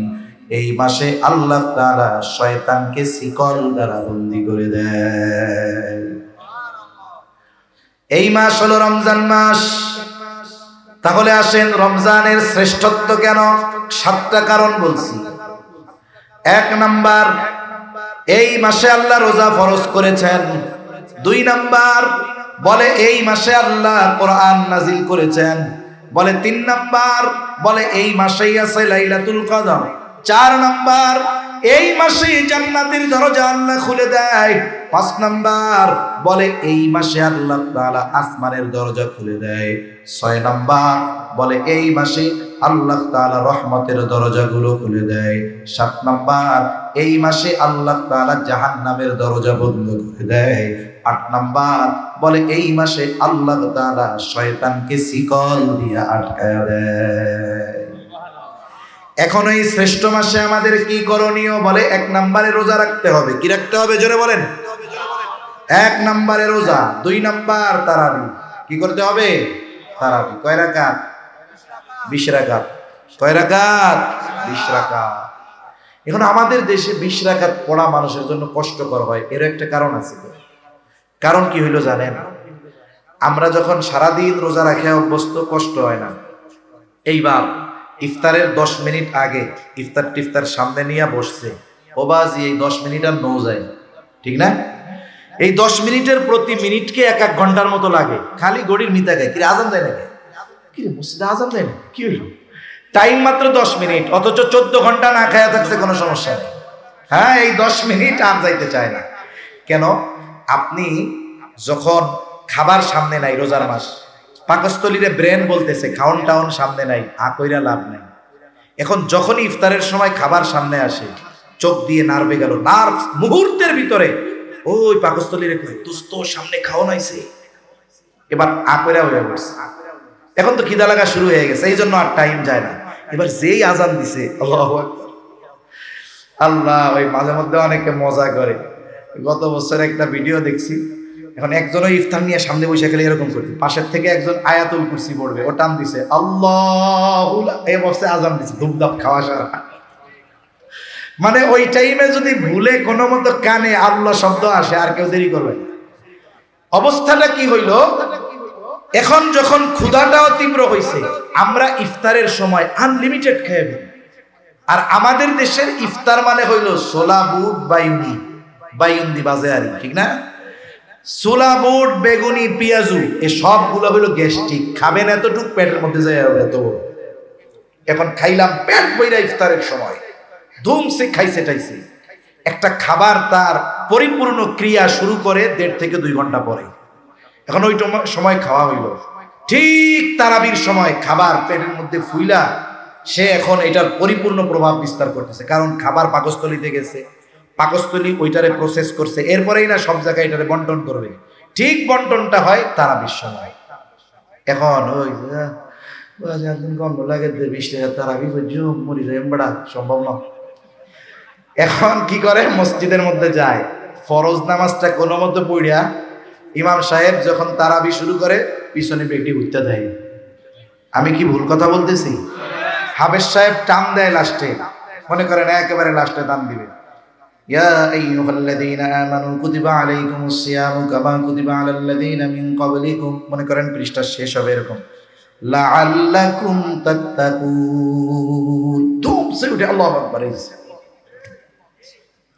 এই মাসে আল্লাহ তাআলা শয়তানকে শিকল দ্বারা বন্দী করে দেয়। এই মাস হলো রমজান মাস। তাহলে আসেন রমজানের শ্রেষ্ঠত্ব কেন? 7টা কারণ বলছি। 1 নাম্বার, এই মাসে আল্লাহ রোজা ফরজ করেছেন। 2 নাম্বার, বলে এই মাসে আল্লাহ কোরআন নাজিল করেছেন। বলে 3 নাম্বার, বলে এই মাসেই আছে লাইলাতুল কদর। 4 নাম্বার, এই মাসে জান্নাতের দরজা আল্লাহ খুলে দেয়। 5 নাম্বার, বলে এই মাসে আল্লাহ তাআলা আসমানের দরজা খুলে দেয়। 6 নাম্বার, বলে এই মাসে আল্লাহ তাআলা রহমতের দরজাগুলো খুলে দেয়। 7 নাম্বার, এই মাসে আল্লাহ তাআলা জাহান্নামের দরজা বন্ধ করে দেয়। 8 নাম্বার, বলে এই মাসে আল্লাহ তাআলা শয়তানকে শিকল দিয়ে আটকায়া দেয়। এখন এই শ্রেষ্ঠ মাসে আমাদের কি করণীয়? বলে 1 নম্বরে রোজা রাখতে হবে। কি রাখতে হবে? জোরে বলেন। 1 নম্বরে রোজা। 2 নাম্বার তারাবি। কি করতে হবে? তারাবি। কয় রাকাত? 20 রাকাত। কয় রাকাত? 20 রাকাত। এখন আমাদের দেশে 20 রাকাত পড়া মানুষের জন্য কষ্টকর হয়। এর একটা কারণ আছে। কারণ কি হইল জানেন? আমরা যখন সারাদিন রোজা রাখে অভ্যস্ত, কষ্ট হয় না। এইবার ইফতারের 10 মিনিট আগে ইফতার টিফতার সামনে নিয়ে বসছে, ও বাজি এই 10 মিনিট আর নো যায়, ঠিক না? এই 10 মিনিটের প্রতি মিনিটকে 1-1 ঘন্টার মতো লাগে। খালি গড়ির মিতা গায়, কি আজান দেয় নাকি? কি মসজিদে আজান দেয় না? কি হইল? টাইম মাত্র 10 মিনিট, অথচ 14 ঘন্টা না খায়া থাকছে, কোনো সমস্যা নেই। হ্যাঁ, এই 10 মিনিট আর যাইতে চায় না। কেন? আপনি যখন খাবার সামনে নাই, রোজার মাস, পাকস্থলীরে ব্রেন বলতেছে খাওন টাউন সামনে নাই, কইরা লাভ নাই। এখন যখনই ইফতারের সময় খাবার সামনে আসে, চোখ দিয়ে নার্ভে গেল, নার্ভ মুহূর্তের ভিতরে ওই পাকস্থলীরে কই দোস্ত সামনে খাওন আইছে, এবার কইরা হয়ে গেছে। এখন তো খিদা লাগা শুরু হয়ে গেছে, এই জন্য আর টাইম যায় না। এবার যেই আজান দিছে, আল্লাহু আকবার, আল্লাহ, ওই মাঝে মধ্যে অনেকে মজা করে। গত বছর একটা ভিডিও দেখছি, এখন একজনও ইফতার নিয়ে সামনে বসে গেলে এরকম করছে, পাশের থেকে একজন আয়াতুল কুরসি পড়বে, ও টান দিছে আল্লাহু, এই বসে আজান দিছে, ধুপধাপ খাওয়া সারা। মানে ওই টাইমে যদি ভুলে কোনো মতো কানে আল্লাহ শব্দ আসে, আর কেউ দেরি করবে না। অবস্থাটা কি হইল? এখন যখন ক্ষুধাটাও তীব্র হইছে, আমরা ইফতারের সময় আনলিমিটেড খেয়ে ফেলি। আর আমাদের দেশের ইফতার মানে হইল ছোলা বুট বাইন্দি বাজে আর, ঠিক না? ছোলা বুট, বেগুনি, পেঁয়াজু, এই সবগুলো হইল গ্যাস্ট্রিক। খাবেন এতটুক, পেটের মধ্যে যায় এত। এখন খাইলাম পেট বইরা ইফতারের সময়, ধুমসে খাইছে টাইছে। একটা খাবার তার পরিপূর্ণ ক্রিয়া শুরু করে 1.5 থেকে 2 ঘন্টা পরে। এখন ওই সময় খাওয়া হইল, ঠিক তারাবির সময় খাবার পেটের মধ্যে ফুইলা সে এখন এটার পরিপূর্ণ প্রভাব বিস্তার করতেছে, কারণ খাবার পাকস্থলীতে গেছে, পাকস্থলী ওইটারে প্রসেস করছে, এরপরেই না সব জায়গায় এটারে বন্টন করবে। ঠিক বন্টনটা হয় তারাবির সময়। এখন ওই গন্ধ লাগে 20 টাকা তারাবি মরি যায়, বড়া সম্ভব না। এখন কি করে? মসজিদের মধ্যে যায়, ফরজ নামাজটা কোনো মতো পড়িয়া ইমাম সাহেব যখন তারাবি শুরু করে পিছনে বেগটি উঠতে দেয়। আমি কি ভুল কথা বলতেছি? হাফেজ সাহেব টান দেয় লাস্টে, মনে করেন একেবারে লাস্টে টান দিবে, ইয়া আইয়ুহাল্লাযীনা আমানু কুতিবা আলাইকুমুস সিয়ামু কামা কুতিবা আলাল লাযীনা মিন ক্বাবলিকুম, মনে করেন পৃষ্ঠা শেষ হবে এরকম, লাআল্লাকুম তাত্তাকুন, ধুম সে উঠে আল্লাহু আকবার।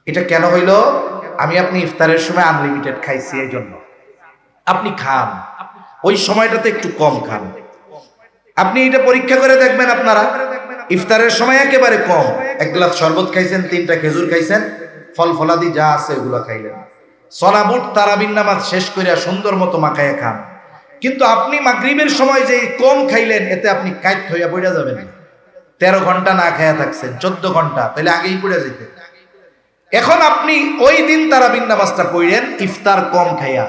এটা কেন হইল? আমি আপনি ইফতারের সময় আনলিমিটেড খাইছি, এই জন্য। আপনি খান, ওই সময়টাতে একটু কম খান। আপনি এটা পরীক্ষা করে দেখবেন, আপনারা ইফতারের সময় একেবারে কম, এক গ্লাস শরবত খাইছেন, 3টা খেজুর খাইছেন, ফল ফলাদি যা আছে ওগুলো খাইলেন, সলাবুট তারাবির নামাজ শেষ করিয়া সুন্দর মতো মাখায়া খান। কিন্তু আপনি মাগরিবের সময় যে কম খাইলেন, এতে আপনি কাইত হইয়া পড়ে যাবেন। 13 ঘন্টা না খায়া থাকছেন, 14 ঘন্টা, তাহলে আগেই পড়ে যেতেন। এখন আপনি ওই দিন তারাবির নামাজটা পড়লেন ইফতার কম খাইয়া,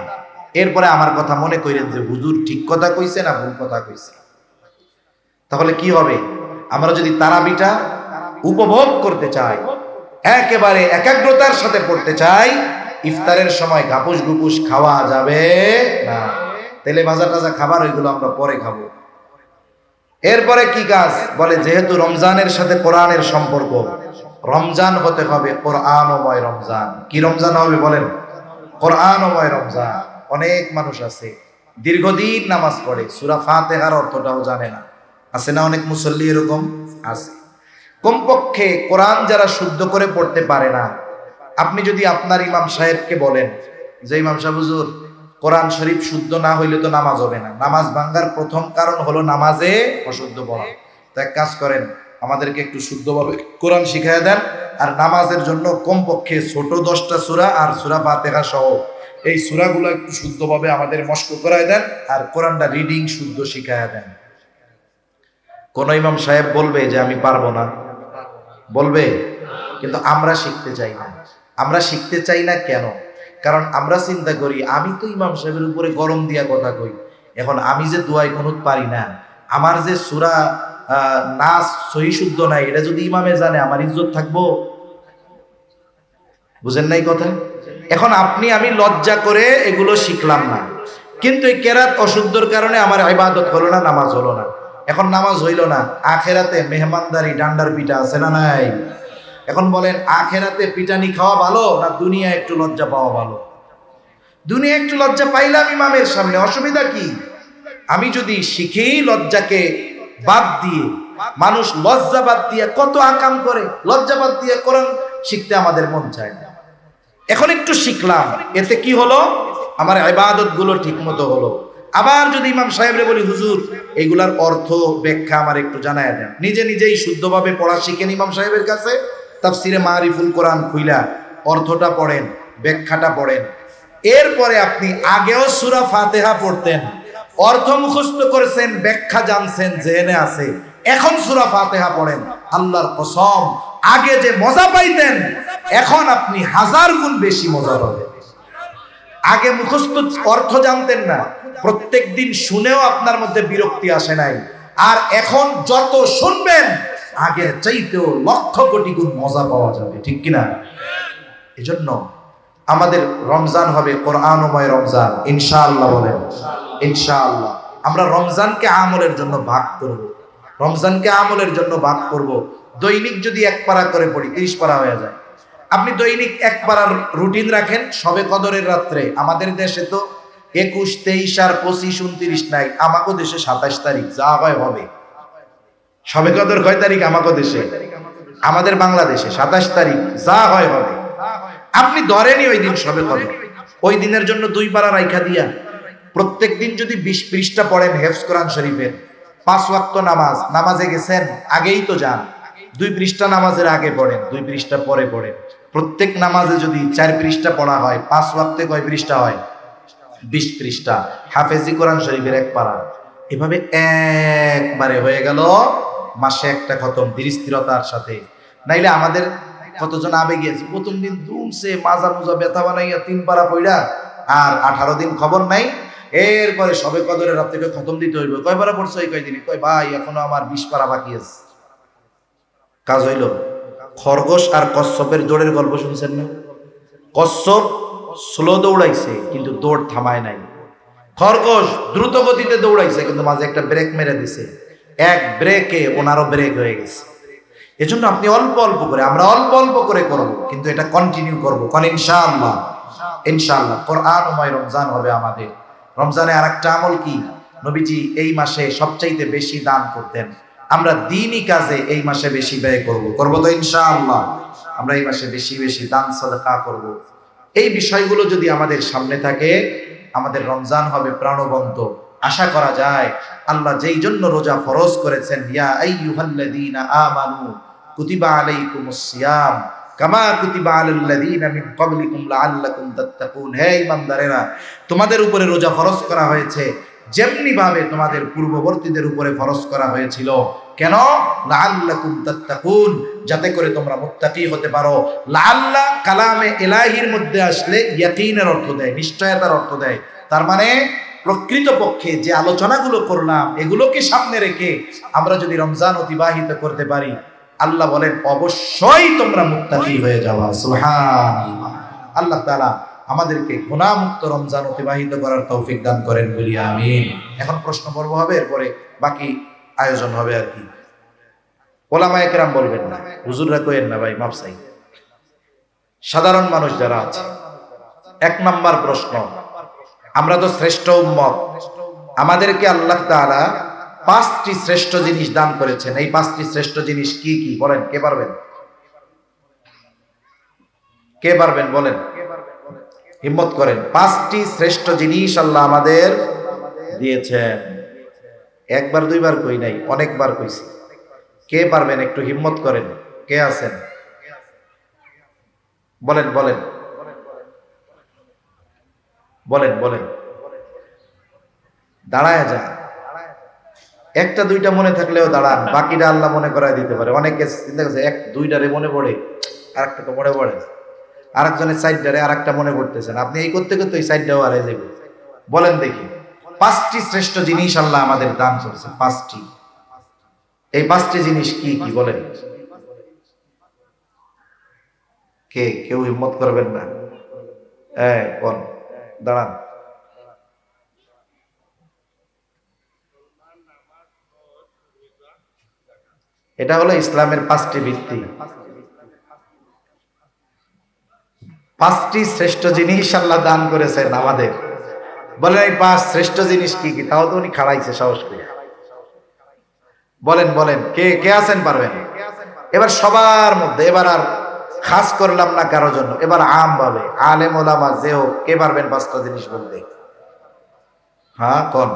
এরপরে আমার কথা মনে করেন যে হুজুর ঠিক কথা কইছে না ভুল কথা কইছে। তাহলে কি হবে? আমরা যদি তারাবিটা উপভোগ করতে চাই, একেবারে একাগ্রতার সাথে পড়তে চাই, ইফতারের সময় গাপুস গুপুস খাওয়া যাবে না। তেলে ভাজা টাজা খাবার ওইগুলো আমরা পরে খাবো। এরপরে কি কাজ? বলে যেহেতু রমজানের সাথে কোরআনের সম্পর্ক, রমজান হতে হবে কোরআনময় রমজান। কি রমজান হবে বলেন? কোরআনময় রমজান। অনেক মানুষ আছে দীর্ঘদিন নামাজ পড়ে, সূরা ফাতিহার অর্থটাও জানে না, আছে না অনেক মুসল্লি এরকম আছে। কমপক্ষে কোরআন যারা শুদ্ধ করে পড়তে পারে না, আপনি যদি আপনার ইমাম সাহেবকে বলেন যে ইমাম সাহেব হুজুর, কোরআন শরীফ শুদ্ধ না হইলে তো নামাজ হবে না, নামাজ ভাঙ্গার প্রথম কারণ হলো নামাজে অশুদ্ধ পড়া, তো এক কাজ করেন, আমাদেরকে একটু শুদ্ধভাবে কোরআন শিখাইয়া দেন, আর নামাজের জন্য কমপক্ষে ছোট 10টা সূরা আর সূরা ফাতিহা সহ এই সূরাগুলো একটু শুদ্ধভাবে আমাদের মস্ক করায় দেন, আর কোরআনটা রিডিং শুদ্ধ শিখাইয়া দেন। কোন ইমাম সাহেব বলবে যে আমি পারবো না? বলবে? কিন্তু আমরা শিখতে চাই না। আমরা শিখতে চাই না কেন? কারণ আমরা চিন্তা করি আমি তো ইমাম সাহেবের উপরে গরম দিয়া কথা কই, এখন আমি যে দুয়ায় কুনুত পারি না, আমার যে সূরা নাস সহি শুদ্ধ নাই, এটা যদি ইমামে জানে আমার ইজ্জত থাকবো? বুঝেন নাই কথা? এখন আপনি আমি লজ্জা করে এগুলো শিখলাম না, কিন্তু এই কেরাত অশুদ্ধর কারণে আমার ইবাদত হলো না, নামাজ হলো না। এখন নামাজ হইল না, আখেরাতে মেহমানদারি ডান্ডার পিঠা আছে না নাই? এখন বলেন আখেরাতে পিটানি খাওয়া ভালো না দুনিয়া একটু লজ্জা পাওয়া ভালো? দুনিয়া একটু লজ্জা পাইলাম ইমামের সামনে, অসুবিধা কি? আমি যদি শিখেই লজ্জাকে বাদ দিয়ে, মানুষ লজ্জা বাদ দিয়ে কত আকাম করে, লজ্জা বাদ দিয়ে কোরআন শিখতে আমাদের মন চায় না। এখন একটু শিখলাম, এতে কি হলো? আমার ইবাদত গুলো ঠিক মতো হলো। আবার যদি ইমাম সাহেবরে বলি হুজুর এইগুলার অর্থ ব্যাখ্যা আমার একটু জানায় দেন, নিজে নিজেই শুদ্ধভাবে পড়া শিখেন ইমাম সাহেবের কাছে, তাফসিরে মারিফুল কোরআন খুইলা অর্থটা পড়েন, ব্যাখ্যাটা পড়েন। এরপরে আপনি আগেও সূরা ফাতিহা পড়তেন, অর্থ মুখস্থ করেছেন, ব্যাখ্যা জানছেন, জেনে আছে, এখন সূরা ফাতিহা পড়েন, আল্লাহর কসম আগে যে মজা পাইতেন এখন আপনি 1000 গুণ বেশি মজা পাবেন। আগে মুখস্থ অর্থ জানতেন না, প্রত্যেক দিন শুনেও আপনার মধ্যে বিরক্তি আসে নাই, আর এখন যত শুনবেন আগের চাইতেও লক্ষ কোটি গুণ মজা পাওয়া যাবে, ঠিক কিনা? এজন্য আমাদের রমজান হবে কোরআনময় রমজান, ইনশাআল্লাহ বলেন ইনশাআল্লাহ। আমরা রমজানকে আমলের জন্য ভাগ করব, রমজানকে আমলের জন্য ভাগ করব। দৈনিক যদি 1 পারা করে পড়ি 30 পারা হয়ে যায়। আপনি দৈনিক 1 পারার রুটিন রাখেন, শবে কদরের রাত্রে, আমাদের দেশে তো 21, 23 আর 25, 29 নাই, আমাকে দেশে 27 তারিখ যা হয় হবে। শবে কদর কয় তারিখ আমাকে দেশে? আমাদের বাংলাদেশে 27 তারিখ, যা হয় হবে। আপনি ধরেনই ওই দিন শবে কদর, ওই দিনের জন্য 2 পারা রাইখা দিয়া প্রত্যেক দিন যদি 20 পৃষ্ঠা পড়েন হেফজ কোরআন শরীফের, 5 ওয়াক্ত নামাজ, নামাজে গেছেন আগেই তো যান, 2 পৃষ্ঠা নামাজের আগে পড়েন, 2 পৃষ্ঠা পরে পড়েন। প্রত্যেক নামাজে যদি 4 পৃষ্ঠা পড়া হয়, 5 ওয়াক্তে কয় পৃষ্ঠা হয়? 20 পৃষ্ঠা। হাফেজি কোরআন শরীফের 1 পারা, এভাবে একবারে হয়ে গেল মাসে একটা খতম, ধীর স্থিরতার সাথে। নাইলে আমাদের কতজন আবেগে আছে, প্রথম দিন দুমছে মাজা মুজা ব্যথা বানাইয়া 3 পারা পড়া, আর 18 দিন খবর নাই। এরপরে শবে কদরের রাত থেকে খতম দিতে হইব, কয় পারা পড়ছো এই কয়দিনে? কয় ভাই এখনো আমার 20 পারা বাকি আছে। কাজ হইল? খরগোশ আর কচ্ছপের জোড়ের গল্প শুনছেন না? কচ্ছপ স্লো দৌড়াইছে কিন্তু দৌড় থামায় নাই, খরগোশ দ্রুত গতিতে দৌড়াইছে কিন্তু মাঝে একটা ব্রেক মেরে দিছে, এক ব্রেকে ওনারও ব্রেক হয়ে গেছে। এজন্য আপনি অল্প অল্প করে, আমরা অল্প অল্প করে করব কিন্তু এটা কন্টিনিউ করব, কারণ ইনশাআল্লাহ ইনশাআল্লাহ কোরআনময় রমজান হবে আমাদের। রমজানে আরেকটা আমল কি, নবীজি এই মাসে সবচাইতে বেশি দান করতেন। আমরা দ্বীনি কাজে এই মাসে বেশি ব্যয় করব তো ইনশাআল্লাহ। আমরা এই মাসে বেশি বেশি দান সাদকা করব। এই বিষয়গুলো যদি আমাদের সামনে থাকে, আমাদের রমজান হবে প্রাণবন্ত। আশা করা যায় আল্লাহ যেই জন্য রোজা ফরজ করেছেন, ইয়া আইয়ুহাল্লাযীনা আমানু কুতিবা আলাইকুমুস সিয়াম কামা কুতিবা আলাল লাযীনা মিন ক্বাবলিকুম লাআল্লাকুম তাত্তাকুন, হে ঈমানদারেরা, তোমাদের উপরে রোজা ফরজ করা হয়েছে যেমনি ভাবে তোমাদের পূর্ববর্তীদের উপরে ফরজ করা হয়েছিল। কেন? লাআল্লাকুম তাত্তাকুন, যাতে করে তোমরা মুত্তাকি হতে পারো। লাআল্লা কালামে ইলাহির মধ্যে আসলে ইয়াকিনের অর্থ দেয়, নিশ্চয়তার অর্থ দেয়। তার মানে প্রকৃতপক্ষে যে আলোচনাগুলো করলাম এগুলোকে সামনে রেখে আমরা যদি রমজান অতিবাহিত করতে পারি, আল্লাহ বলেন অবশ্যই তোমরা মুত্তাকি হয়ে যাওয়া। সুবহানাল্লাহ। আল্লাহ তাআলা আমাদেরকে গুনাহমুক্ত রমজান অতিবাহিত করার তৌফিক দান করেন, বলি আমিন। এখন প্রশ্ন পর্ব হবে, এরপরে বাকি আয়োজন হবে আর কি। ওলামায়ে কেরাম বলবেন না, হুজুররা কইেন না ভাই, মাফ চাই। সাধারণ মানুষ যারা আছে, এক নাম্বার প্রশ্ন, আমরা তো শ্রেষ্ঠ উম্মত, আমাদেরকে আল্লাহ তাআলা 5টি শ্রেষ্ঠ জিনিস দান করেছেন। এই 5টি শ্রেষ্ঠ জিনিস কি কি বলেন? কে পারবেন? কে পারবেন বলেন? হিম্মত করেন। 5টি শ্রেষ্ঠ জিনিস আল্লাহ আমাদের দিয়েছেন। একবার দুইবার কই নাই, অনেকবার কইছি। কে পারবেন? একটু হিম্মত করেন। কে আছেন? বলেন বলেন বলেন বলেন। দাঁড়ায় যা, একটা দুইটা মনে থাকলেও দাঁড়ান, বাকিটা আল্লাহ মনে করায় দিতে পারে। অনেকে চিন্তা করছে এক দুইটারে মনে পড়ে, আরেকটা তো মনে পড়ে না, আরেকজনের সাইডটারে আরেকটা মনে করতেছেন, আপনি এই করতে করতে ওই সাইডটাও হারিয়ে যাবে। বলেন দেখি, 5টি শ্রেষ্ঠ জিনিস আল্লাহ আমাদের দান করেছে, 5টি। এই 5টি জিনিস কি কি বলেন? কে? কেউ হিম্মত করবেন না? কোন? দাঁড়ান। এটা হলো ইসলামের 5টি ভিত্তি। 5টি শ্রেষ্ঠ জিনিস আল্লাহ দান করেছেন আমাদের। বলেন এই 5 শ্রেষ্ঠ জিনিস কি কি? তাও তো উনি খাড়াইছে সাহস করে। বলেন বলেন, কে কে আছেন পারবেন? এবার সবার মধ্যে, এবার আর খাস করলাম না কারোর জন্য, এবার আম ভাবে আলেম ওলামা যে হোক, কে পারবেন 5টা জিনিস বলতে? হ্যাঁ কোন?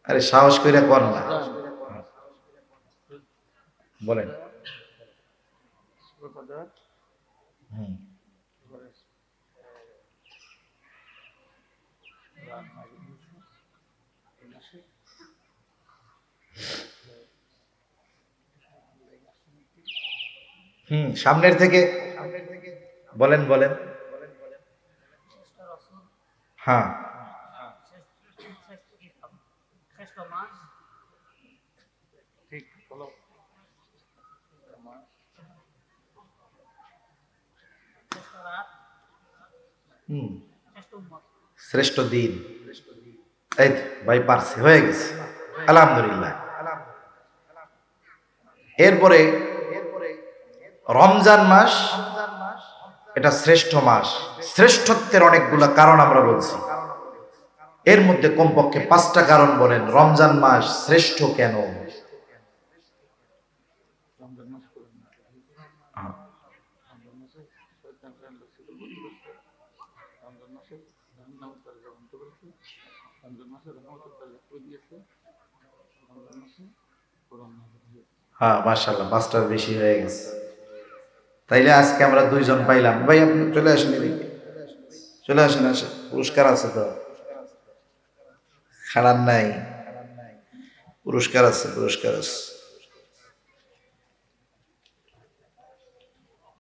আরে সাহস করে কোন না, বলেন। সামনের থেকে বলেন বলেন। হ্যাঁ, শ্রেষ্ঠ দিন। এই ভাই পারছে, হয়ে গেছে, আলহামদুলিল্লাহ। এরপরে রমজান মাস, এটা শ্রেষ্ঠ মাস। শ্রেষ্ঠত্বের অনেকগুলো কারণ আমরা বলছি, এর মধ্যে কমপক্ষে 5টা কারণ বলেন রমজান মাস শ্রেষ্ঠ কেন। হ্যাঁ মাশাআল্লাহ, 5টার বেশি হয়ে গেছে। তাইলে আজকে আমরা 2জন পাইলাম। ভাই আপনি চলে আসেন এদিকে, চলে আসেন, আসেন, পুরস্কার আছে তো, খারাপ নাই, পুরস্কার আছে, পুরস্কার আছে।